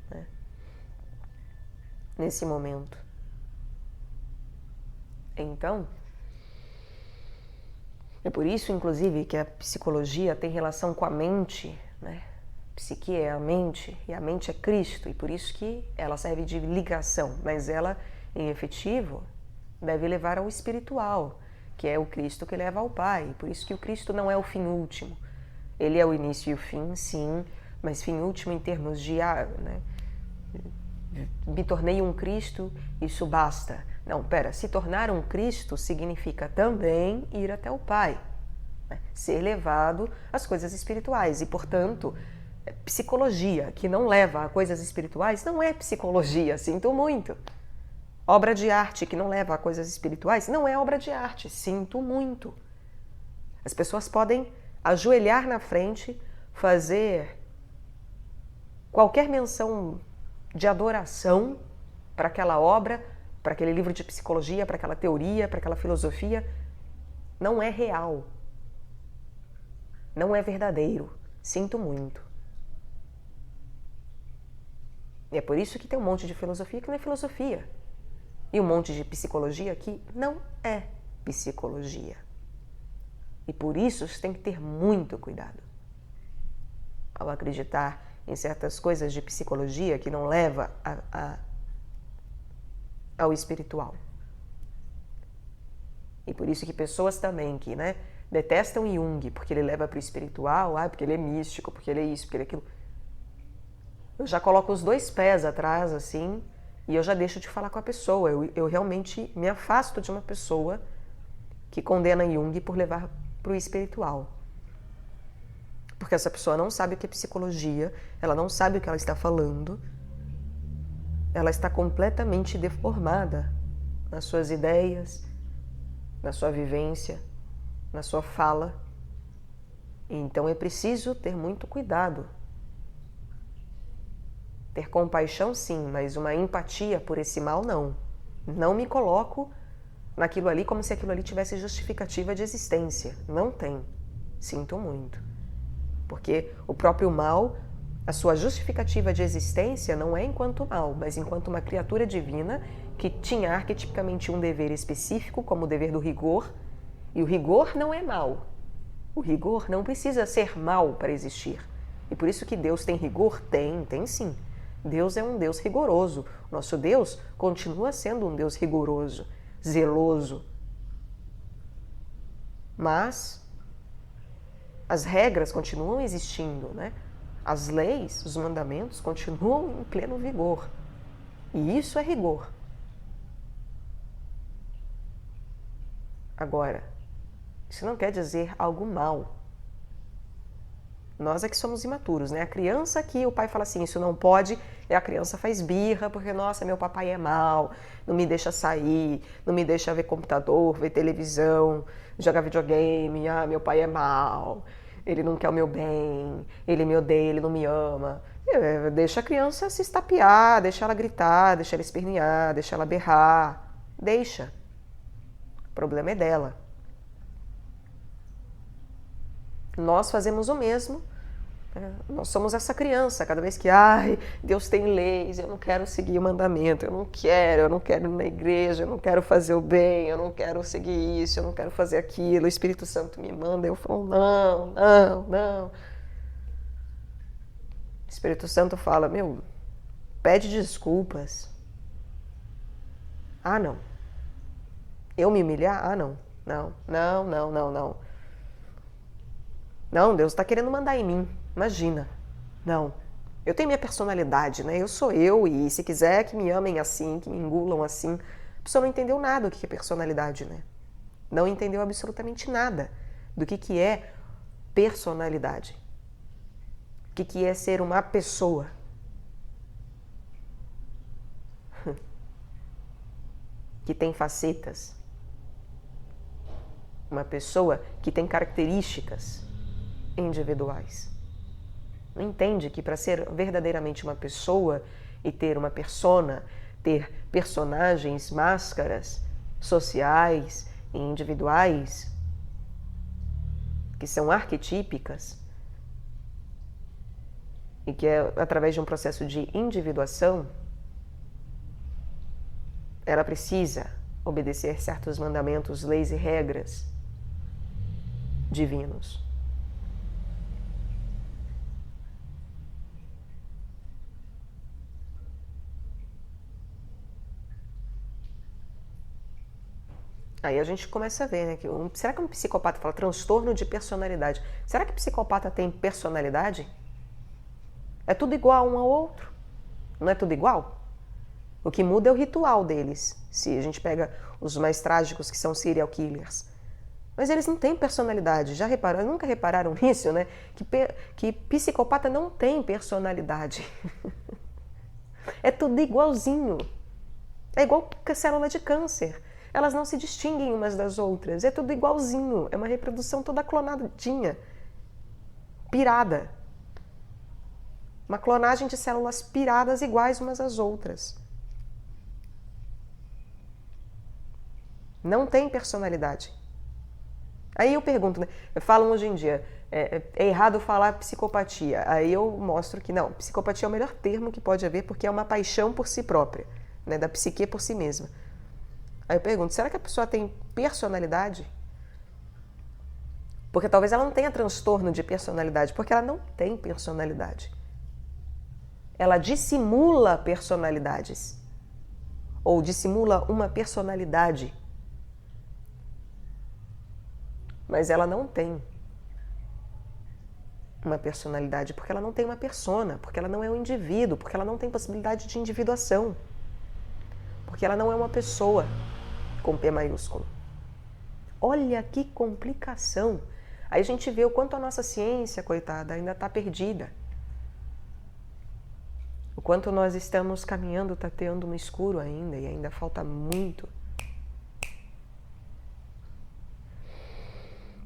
né, nesse momento. Então, é por isso, inclusive, que a psicologia tem relação com a mente, né? Psique é a mente e a mente é Cristo, e por isso que ela serve de ligação, mas ela, em efetivo, deve levar ao espiritual, que é o Cristo que leva ao Pai. Por isso que o Cristo não é o fim último. Ele é o início e o fim, sim, mas fim último em termos de, né, me tornei um Cristo, isso basta. Não, se tornar um Cristo significa também ir até o Pai, né? Ser levado às coisas espirituais e, portanto, psicologia que não leva a coisas espirituais não é psicologia, sinto muito. Obra de arte que não leva a coisas espirituais não é obra de arte, sinto muito. As pessoas podem ajoelhar na frente, fazer qualquer menção de adoração para aquela obra, para aquele livro de psicologia, para aquela teoria, para aquela filosofia. Não é real. Não é verdadeiro. Sinto muito. E é por isso que tem um monte de filosofia que não é filosofia. E um monte de psicologia que não é psicologia. E por isso você tem que ter muito cuidado ao acreditar em certas coisas de psicologia que não leva ao espiritual. E por isso que pessoas também que, né, detestam Jung porque ele leva para o espiritual, porque ele é místico, porque ele é isso, porque ele é aquilo. Eu já coloco os dois pés atrás, assim, e eu já deixo de falar com a pessoa. Eu realmente me afasto de uma pessoa que condena Jung por levar para o espiritual. Porque essa pessoa não sabe o que é psicologia, ela não sabe o que ela está falando, ela está completamente deformada nas suas ideias, na sua vivência, na sua fala. Então é preciso ter muito cuidado. Ter compaixão, sim, mas uma empatia por esse mal, não. Não me coloco naquilo ali como se aquilo ali tivesse justificativa de existência. Não tem. Sinto muito. Porque o próprio mal, a sua justificativa de existência não é enquanto mal, mas enquanto uma criatura divina que tinha arquetipicamente um dever específico, como o dever do rigor, e o rigor não é mal. O rigor não precisa ser mal para existir. E por isso que Deus tem rigor? Tem sim. Deus é um Deus rigoroso. Nosso Deus continua sendo um Deus rigoroso, zeloso. Mas as regras continuam existindo, né? As leis, os mandamentos continuam em pleno vigor. E isso é rigor. Agora, isso não quer dizer algo mal. Nós é que somos imaturos, né? A criança que o pai fala assim, isso não pode, e a criança faz birra, porque, nossa, meu papai é mau, não me deixa sair, não me deixa ver computador, ver televisão, jogar videogame, meu pai é mau, ele não quer o meu bem, ele me odeia, ele não me ama. Deixa a criança se estapear, deixa ela gritar, deixa ela espernear, deixa ela berrar, deixa. O problema é dela. Nós fazemos o mesmo. Nós somos essa criança, cada vez que, Deus tem leis, eu não quero seguir o mandamento, eu não quero ir na igreja, eu não quero fazer o bem, eu não quero seguir isso, eu não quero fazer aquilo, o Espírito Santo me manda, eu falo, não. O Espírito Santo fala, pede desculpas. Não. Eu me humilhar? Não. Não, Deus está querendo mandar em mim. Imagina. Não. Eu tenho minha personalidade, né? Eu sou eu e se quiser que me amem assim, que me engulam assim. A pessoa não entendeu nada do que é personalidade, né? Não entendeu absolutamente nada do que é personalidade. O que é ser uma pessoa. Que tem facetas. Uma pessoa que tem características individuais. Não entende que para ser verdadeiramente uma pessoa e ter uma persona, ter personagens, máscaras sociais e individuais, que são arquetípicas, e que é através de um processo de individuação, ela precisa obedecer certos mandamentos, leis e regras divinos. Aí a gente começa a ver, né? Será que um psicopata fala transtorno de personalidade? Será que psicopata tem personalidade? É tudo igual um ao outro? Não é tudo igual? O que muda é o ritual deles. Se a gente pega os mais trágicos, que são serial killers. Mas eles não têm personalidade. Já repararam? Nunca repararam nisso, né? Que psicopata não tem personalidade. É tudo igualzinho. É igual a célula de câncer. Elas não se distinguem umas das outras. É tudo igualzinho. É uma reprodução toda clonadinha. Pirada. Uma clonagem de células piradas iguais umas às outras. Não tem personalidade. Aí eu pergunto, né? Falam hoje em dia, é errado falar psicopatia. Aí eu mostro que não, psicopatia é o melhor termo que pode haver porque é uma paixão por si própria, né? Da psique por si mesma. Aí eu pergunto, será que a pessoa tem personalidade? Porque talvez ela não tenha transtorno de personalidade, porque ela não tem personalidade. Ela dissimula personalidades. Ou dissimula uma personalidade. Mas ela não tem uma personalidade, porque ela não tem uma persona, porque ela não é um indivíduo, porque ela não tem possibilidade de individuação. Porque ela não é uma pessoa com P maiúsculo. Olha que complicação. Aí a gente vê o quanto a nossa ciência, coitada, ainda está perdida. O quanto nós estamos caminhando, tateando no escuro ainda, e ainda falta muito.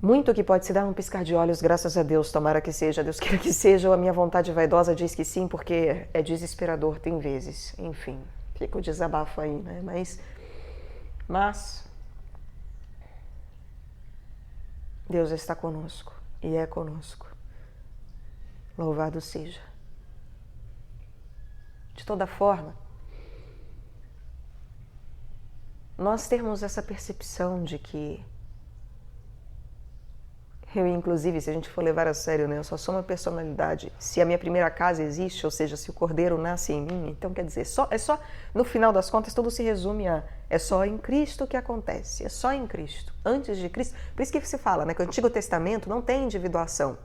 Muito que pode se dar num piscar de olhos, graças a Deus, tomara que seja, Deus queira que seja, a minha vontade vaidosa diz que sim, porque é desesperador, tem vezes. Enfim, fica o desabafo aí, né? Mas Deus está conosco e é conosco. Louvado seja. De toda forma, nós temos essa percepção de que Eu, inclusive, se a gente for levar a sério, né, eu só sou uma personalidade. Se a minha primeira casa existe, ou seja, se o Cordeiro nasce em mim, então quer dizer, no final das contas, tudo se resume a é só em Cristo que acontece, é só em Cristo. Antes de Cristo, por isso que se fala, né, que o Antigo Testamento não tem individuação.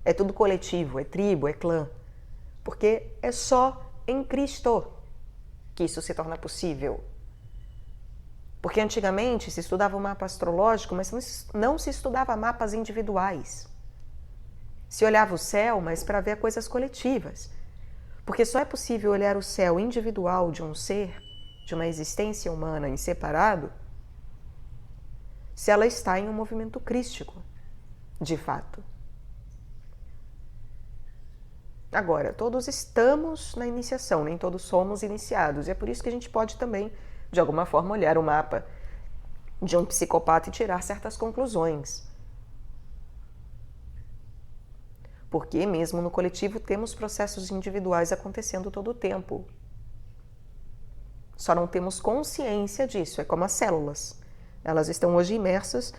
É tudo coletivo, é tribo, é clã. Porque é só em Cristo que isso se torna possível. Porque antigamente se estudava o mapa astrológico, mas não se estudava mapas individuais. Se olhava o céu, mas para ver coisas coletivas. Porque só é possível olhar o céu individual de um ser, de uma existência humana em separado, se ela está em um movimento crístico, de fato. Agora, todos estamos na iniciação, nem todos somos iniciados. E é por isso que a gente pode também, de alguma forma, olhar o mapa de um psicopata e tirar certas conclusões. Porque mesmo no coletivo temos processos individuais acontecendo todo o tempo. Só não temos consciência disso, é como as células. Elas estão hoje imersas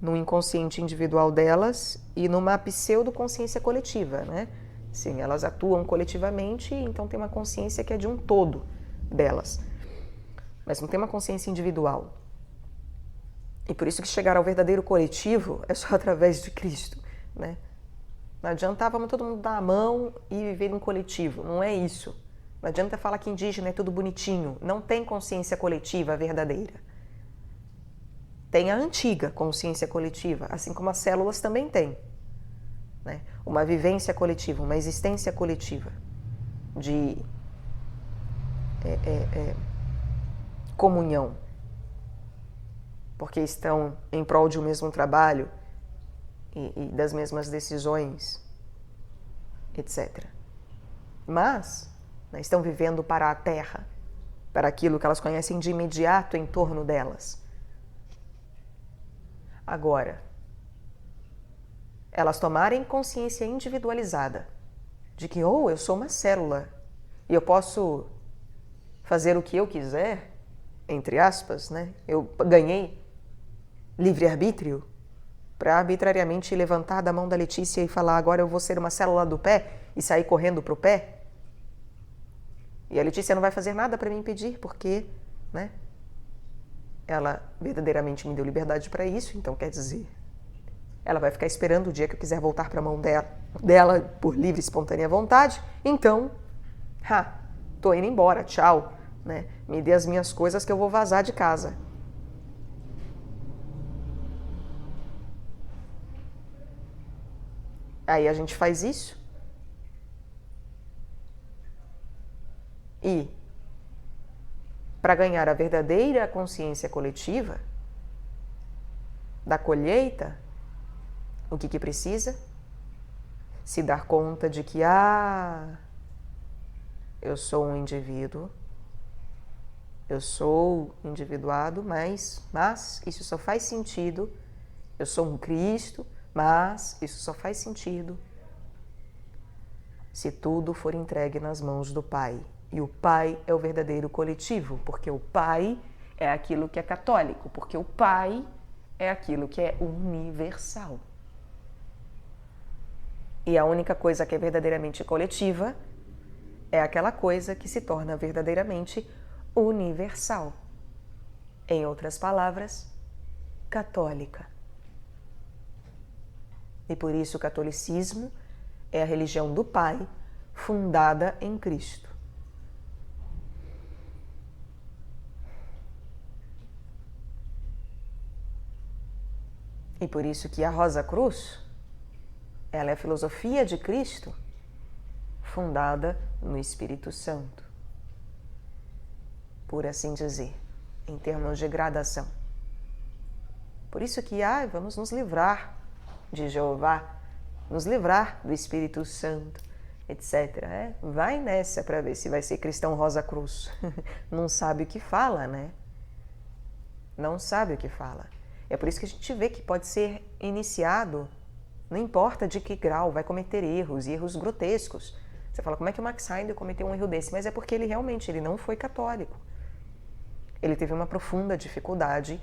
no inconsciente individual delas e numa pseudoconsciência coletiva, né? Sim, elas atuam coletivamente, então tem uma consciência que é de um todo delas. Mas não tem uma consciência individual. E por isso que chegar ao verdadeiro coletivo é só através de Cristo, né? Não adiantava todo mundo dar a mão e viver em coletivo, não é isso. Não adianta falar que indígena é tudo bonitinho, não tem consciência coletiva verdadeira. Tem a antiga consciência coletiva, assim como as células também têm, né? Uma vivência coletiva, uma existência coletiva de comunhão, porque estão em prol de um mesmo trabalho e das mesmas decisões, etc. Mas, né, estão vivendo para a Terra, para aquilo que elas conhecem de imediato em torno delas. Agora, elas tomarem consciência individualizada de que, eu sou uma célula e eu posso fazer o que eu quiser, entre aspas, né? Eu ganhei livre-arbítrio para arbitrariamente levantar da mão da Letícia e falar agora eu vou ser uma célula do pé e sair correndo para o pé. E a Letícia não vai fazer nada para me impedir, porque, né? Ela verdadeiramente me deu liberdade para isso, então quer dizer, ela vai ficar esperando o dia que eu quiser voltar para a mão dela por livre e espontânea vontade. Então, tô indo embora, tchau, né? Me dê as minhas coisas que eu vou vazar de casa. Aí a gente faz isso e, para ganhar a verdadeira consciência coletiva da colheita, o que precisa? Se dar conta de que, eu sou um indivíduo, eu sou individuado, mas isso só faz sentido, eu sou um Cristo, mas isso só faz sentido se tudo for entregue nas mãos do Pai. E o Pai é o verdadeiro coletivo, porque o Pai é aquilo que é católico, porque o Pai é aquilo que é universal. E a única coisa que é verdadeiramente coletiva é aquela coisa que se torna verdadeiramente universal. Em outras palavras, católica. E por isso o catolicismo é a religião do Pai, fundada em Cristo. E por isso que a Rosa Cruz, ela é a filosofia de Cristo, fundada no Espírito Santo, por assim dizer, em termos de gradação. Por isso que, vamos nos livrar de Jeová, nos livrar do Espírito Santo, etc. Vai nessa para ver se vai ser cristão Rosa Cruz. Não sabe o que fala, né? Não sabe o que fala. É por isso que a gente vê que pode ser iniciado, não importa de que grau, vai cometer erros, e erros grotescos. Você fala, como é que o Max Heindel cometeu um erro desse? Mas é porque ele não foi católico. Ele teve uma profunda dificuldade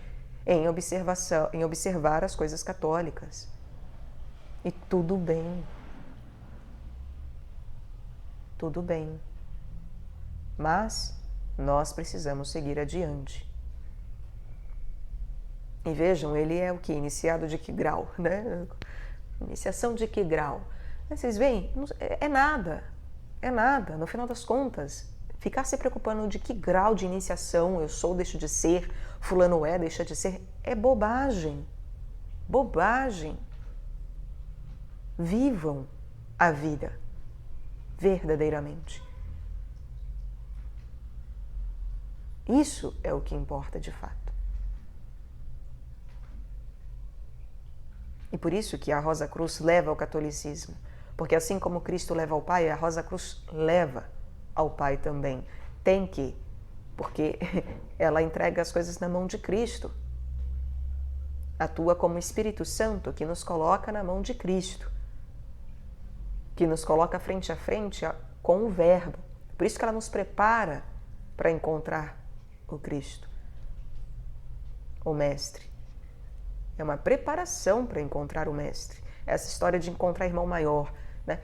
em observar as coisas católicas. E tudo bem. Tudo bem. Mas nós precisamos seguir adiante. E vejam, ele é o que? Iniciado de que grau, né? Iniciação de que grau? Vocês veem? É nada. É nada. No final das contas, ficar se preocupando de que grau de iniciação eu sou, deixo de ser, fulano é, deixa de ser, é bobagem. Bobagem. Vivam a vida verdadeiramente. Isso é o que importa de fato. E por isso que a Rosa Cruz leva ao catolicismo. Porque assim como Cristo leva ao Pai, a Rosa Cruz leva ao Pai também. Tem que, porque ela entrega as coisas na mão de Cristo. Atua como Espírito Santo que nos coloca na mão de Cristo. Que nos coloca frente a frente com o Verbo. Por isso que ela nos prepara para encontrar o Cristo, o Mestre. É uma preparação para encontrar o Mestre. Essa história de encontrar irmão maior, né?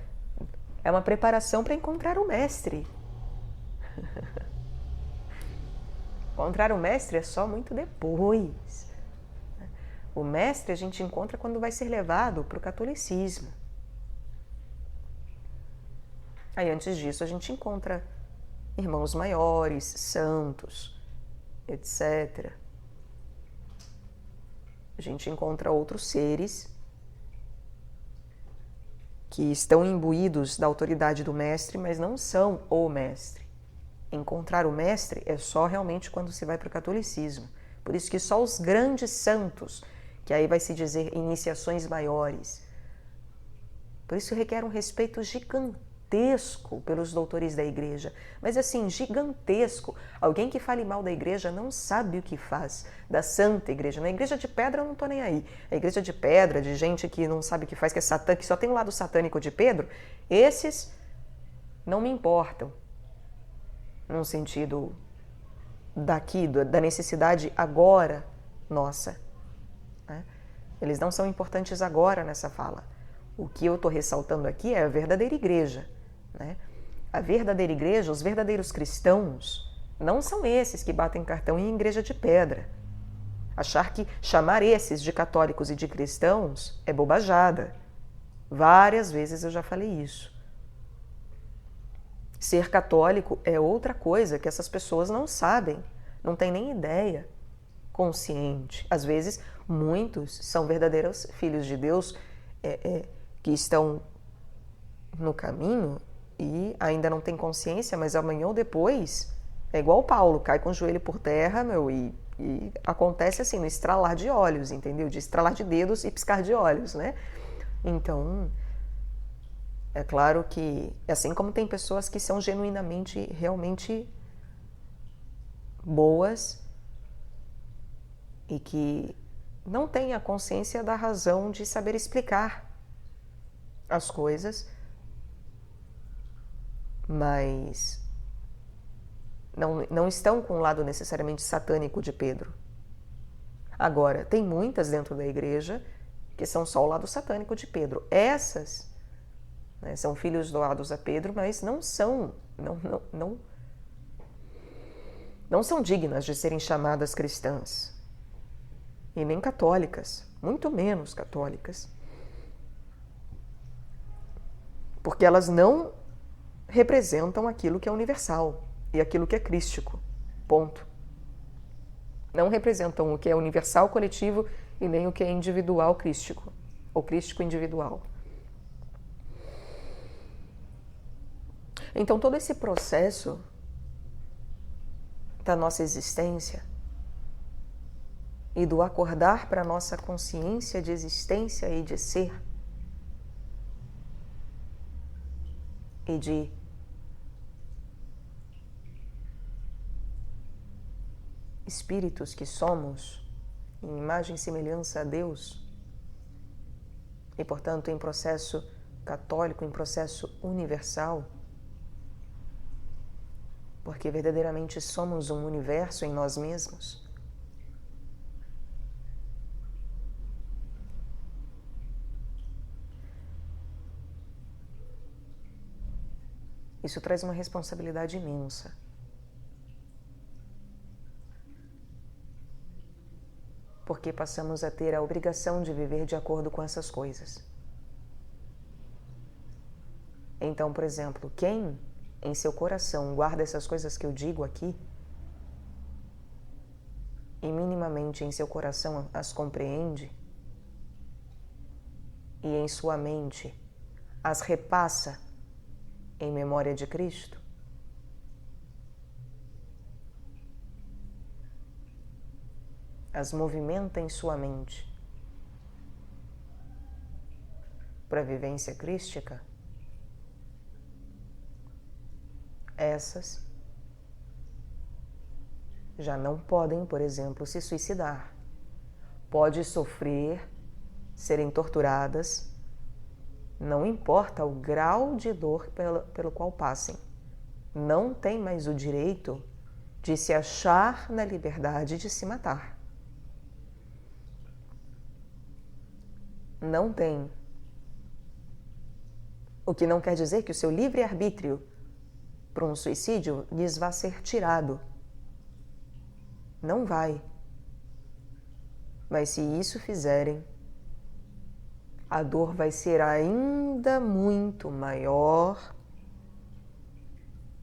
É uma preparação para encontrar o Mestre. Encontrar o Mestre é só muito depois. O Mestre a gente encontra quando vai ser levado para o catolicismo. Aí antes disso a gente encontra irmãos maiores, santos, etc. A gente encontra outros seres que estão imbuídos da autoridade do Mestre, mas não são o Mestre. Encontrar o Mestre é só realmente quando se vai para o catolicismo. Por isso que só os grandes santos, que aí vai se dizer iniciações maiores. Por isso requer um respeito gigantesco pelos doutores da igreja, mas assim, gigantesco. Alguém que fale mal da igreja não sabe o que faz, da santa igreja. Na igreja de pedra eu não estou nem aí. A igreja de pedra, de gente que não sabe o que faz, que é satã, que só tem o lado satânico de Pedro, esses não me importam, num sentido daqui, da necessidade agora nossa. Né? Eles não são importantes agora nessa fala. O que eu estou ressaltando aqui é a verdadeira igreja. Né? A verdadeira igreja, os verdadeiros cristãos, não são esses que batem cartão em igreja de pedra. Achar que chamar esses de católicos e de cristãos é bobajada. Várias vezes eu já falei isso. Ser católico é outra coisa que essas pessoas não sabem, não têm nem ideia consciente. Às vezes, muitos são verdadeiros filhos de Deus que estão no caminho e ainda não têm consciência, mas amanhã ou depois é igual Paulo, cai com o joelho por terra, e acontece assim, no estralar de olhos, entendeu? De estralar de dedos e piscar de olhos, né? Então, é claro que, assim como tem pessoas que são genuinamente, realmente boas e que não têm a consciência da razão de saber explicar as coisas, mas não estão com o lado necessariamente satânico de Pedro. Agora, tem muitas dentro da igreja que são só o lado satânico de Pedro. Essas, né, são filhos doados a Pedro, mas não são dignas de serem chamadas cristãs. E nem católicas, muito menos católicas. Porque elas não representam aquilo que é universal e aquilo que é crístico. Ponto. Não representam o que é universal coletivo e nem o que é individual crístico, ou crístico individual. Então, todo esse processo da nossa existência e do acordar para a nossa consciência de existência e de ser, e de espíritos que somos, em imagem e semelhança a Deus, e, portanto, em processo católico, em processo universal, porque verdadeiramente somos um universo em nós mesmos. Isso traz uma responsabilidade imensa. Porque passamos a ter a obrigação de viver de acordo com essas coisas. Então, por exemplo, quem em seu coração guarda essas coisas que eu digo aqui, e minimamente em seu coração as compreende, e em sua mente as repassa em memória de Cristo, as movimenta em sua mente para a vivência crística, essas já não podem, por exemplo, se suicidar. Pode sofrer, serem torturadas, não importa o grau de dor pelo qual passem. Não tem mais o direito de se achar na liberdade de se matar. Não tem. O que não quer dizer que o seu livre-arbítrio para um suicídio lhes vá ser tirado. Não vai. Mas se isso fizerem, a dor vai ser ainda muito maior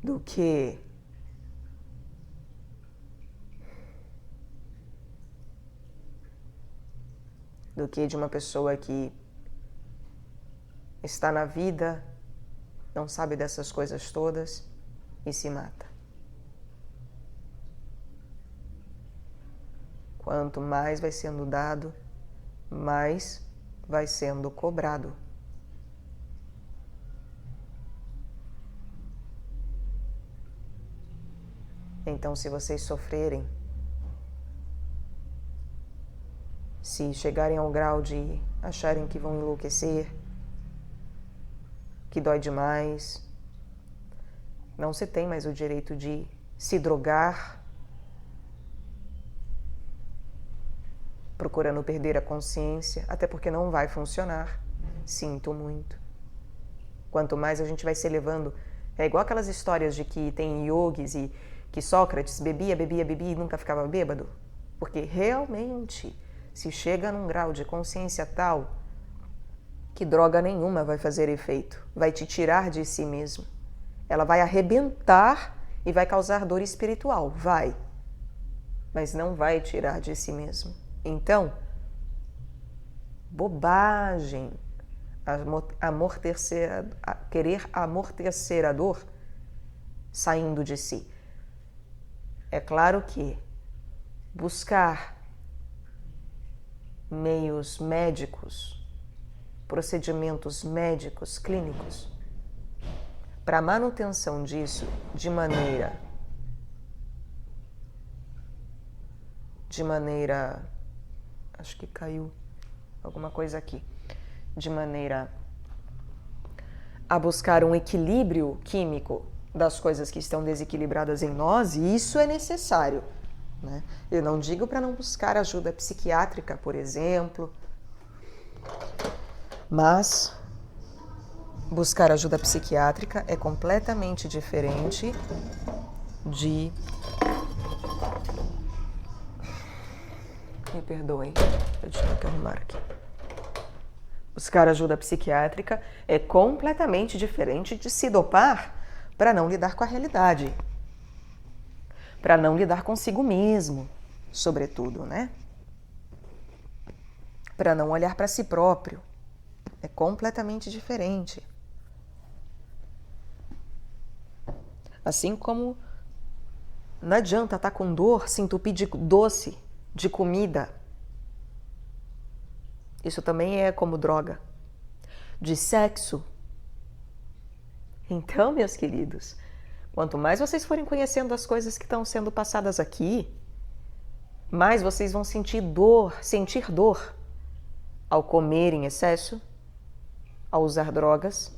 do que de uma pessoa que está na vida, não sabe dessas coisas todas e se mata. Quanto mais vai sendo dado, mais vai sendo cobrado. Então, se vocês sofrerem, se chegarem ao grau de acharem que vão enlouquecer, que dói demais, não se tem mais o direito de se drogar, procurando perder a consciência, até porque não vai funcionar. Sinto muito. Quanto mais a gente vai se elevando, é igual aquelas histórias de que tem yogis e que Sócrates bebia e nunca ficava bêbado. Porque realmente, se chega num grau de consciência tal que droga nenhuma vai fazer efeito, vai te tirar de si mesmo. Ela vai arrebentar e vai causar dor espiritual, vai, mas não vai tirar de si mesmo. Então, bobagem, querer amortecer a dor saindo de si. É claro que buscar meios médicos, procedimentos médicos, clínicos, para a manutenção disso de maneira, acho que caiu alguma coisa aqui, de maneira a buscar um equilíbrio químico das coisas que estão desequilibradas em nós, e isso é necessário, né? Eu não digo para não buscar ajuda psiquiátrica, por exemplo, mas buscar ajuda psiquiátrica é completamente diferente de... Me perdoem, eu tinha que arrumar aqui. Buscar ajuda psiquiátrica é completamente diferente de se dopar para não lidar com a realidade, para não lidar consigo mesmo, sobretudo, né? Para não olhar para si próprio. É completamente diferente. Assim como não adianta estar com dor, se entupir de doce, de comida. Isso também é como droga. De sexo. Então, meus queridos, quanto mais vocês forem conhecendo as coisas que estão sendo passadas aqui, mais vocês vão sentir dor ao comer em excesso, ao usar drogas,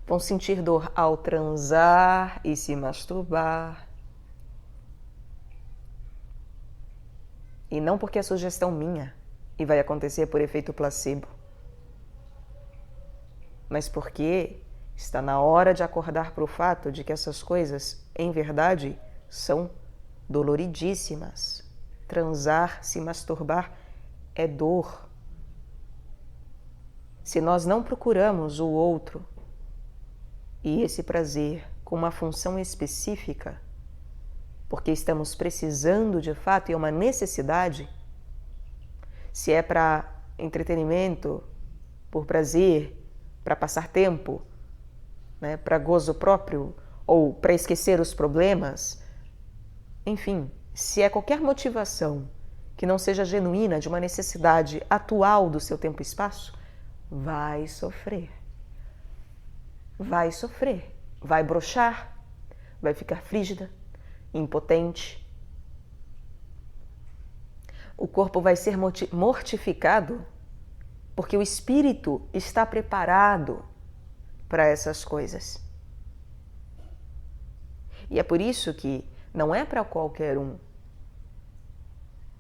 vão sentir dor ao transar e se masturbar. E não porque é sugestão minha e vai acontecer por efeito placebo, mas porque Está na hora de acordar para o fato de que essas coisas, em verdade, são doloridíssimas. Transar, se masturbar, é dor. Se nós não procuramos o outro e esse prazer com uma função específica, porque estamos precisando de fato e é uma necessidade, se é para entretenimento, por prazer, para passar tempo, né, para gozo próprio ou para esquecer os problemas, enfim, se é qualquer motivação que não seja genuína de uma necessidade atual do seu tempo e espaço, vai sofrer. Vai sofrer, vai broxar, vai ficar frígida, impotente. O corpo vai ser mortificado porque o espírito está preparado para essas coisas. E é por isso que não é para qualquer um.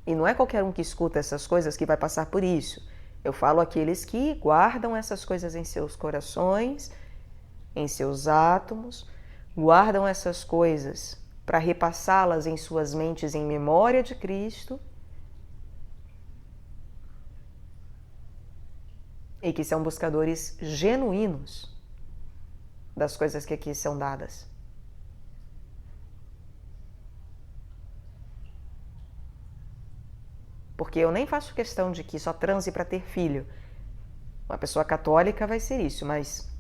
E não é qualquer um que escuta essas coisas que vai passar por isso. Eu falo aqueles que guardam essas coisas em seus corações, em seus átomos, guardam essas coisas para repassá-las em suas mentes em memória de Cristo e que são buscadores genuínos das coisas que aqui são dadas. Porque eu nem faço questão de que só transe para ter filho. Uma pessoa católica vai ser isso, mas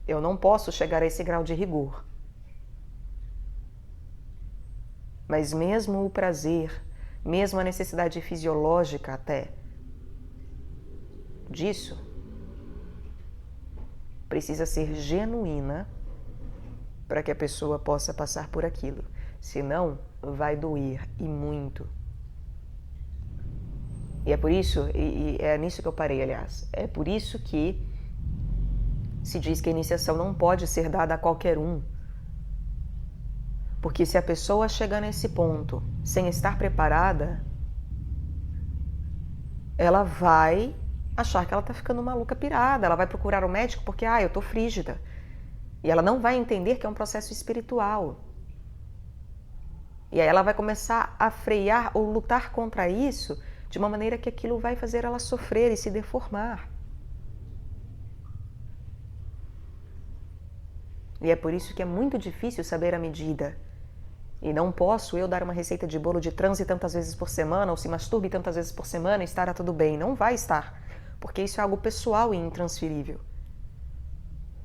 eu não posso chegar a esse grau de rigor. Mas mesmo o prazer, mesmo a necessidade fisiológica até disso, precisa ser genuína para que a pessoa possa passar por aquilo. Senão, vai doer e muito. E é por isso, e é nisso que eu parei, aliás, é por isso que se diz que a iniciação não pode ser dada a qualquer um. Porque se a pessoa chegar nesse ponto sem estar preparada, ela vai achar que ela está ficando maluca, pirada. Ela vai procurar o médico porque, eu estou frígida. E ela não vai entender que é um processo espiritual. E aí ela vai começar a frear ou lutar contra isso de uma maneira que aquilo vai fazer ela sofrer e se deformar. E é por isso que é muito difícil saber a medida. E não posso eu dar uma receita de bolo de transe tantas vezes por semana ou se masturbe tantas vezes por semana e estará tudo bem. Não vai estar, porque isso é algo pessoal e intransferível.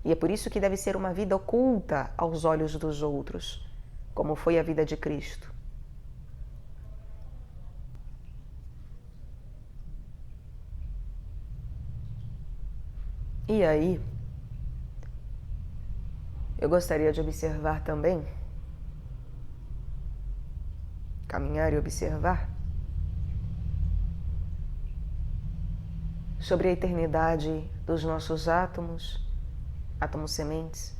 E é por isso que deve ser uma vida oculta aos olhos dos outros, como foi a vida de Cristo. E aí, eu gostaria de observar também, caminhar e observar, sobre a eternidade dos nossos átomos, átomos sementes,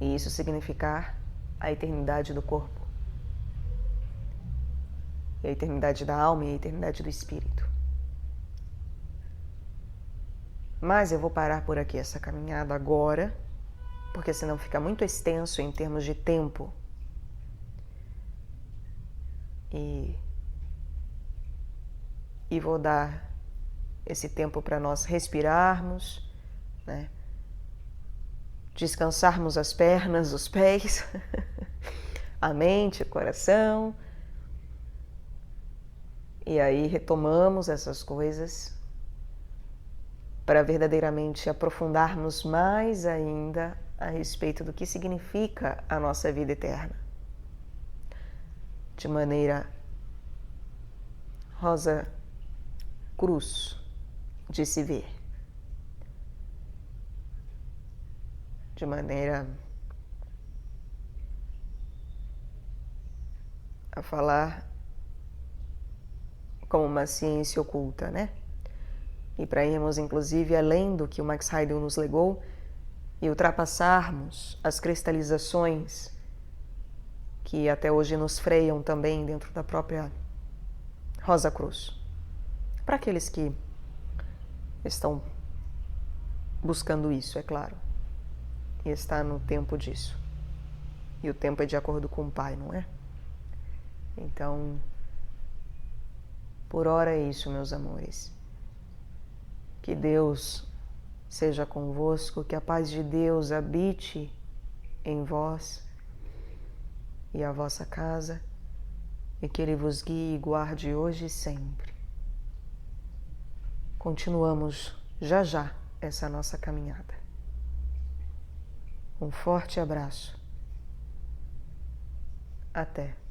e isso significar a eternidade do corpo, e a eternidade da alma e a eternidade do espírito. Mas eu vou parar por aqui essa caminhada agora, porque senão fica muito extenso em termos de tempo. E vou dar esse tempo para nós respirarmos, né? Descansarmos as pernas, os pés, a mente, o coração. E aí retomamos essas coisas para verdadeiramente aprofundarmos mais ainda a respeito do que significa a nossa vida eterna. De maneira Rosa Cruz de se ver. De maneira a falar como uma ciência oculta, né? E para irmos, inclusive, além do que o Max Heidel nos legou e ultrapassarmos as cristalizações que até hoje nos freiam também dentro da própria Rosa Cruz. Para aqueles que estão buscando isso, é claro. e está no tempo disso. E o tempo é de acordo com o Pai, não é? Então, por hora é isso, meus amores. Que Deus seja convosco, que a paz de Deus habite em vós e a vossa casa, e que Ele vos guie e guarde hoje e sempre. Continuamos já já essa nossa caminhada. Um forte abraço. Até.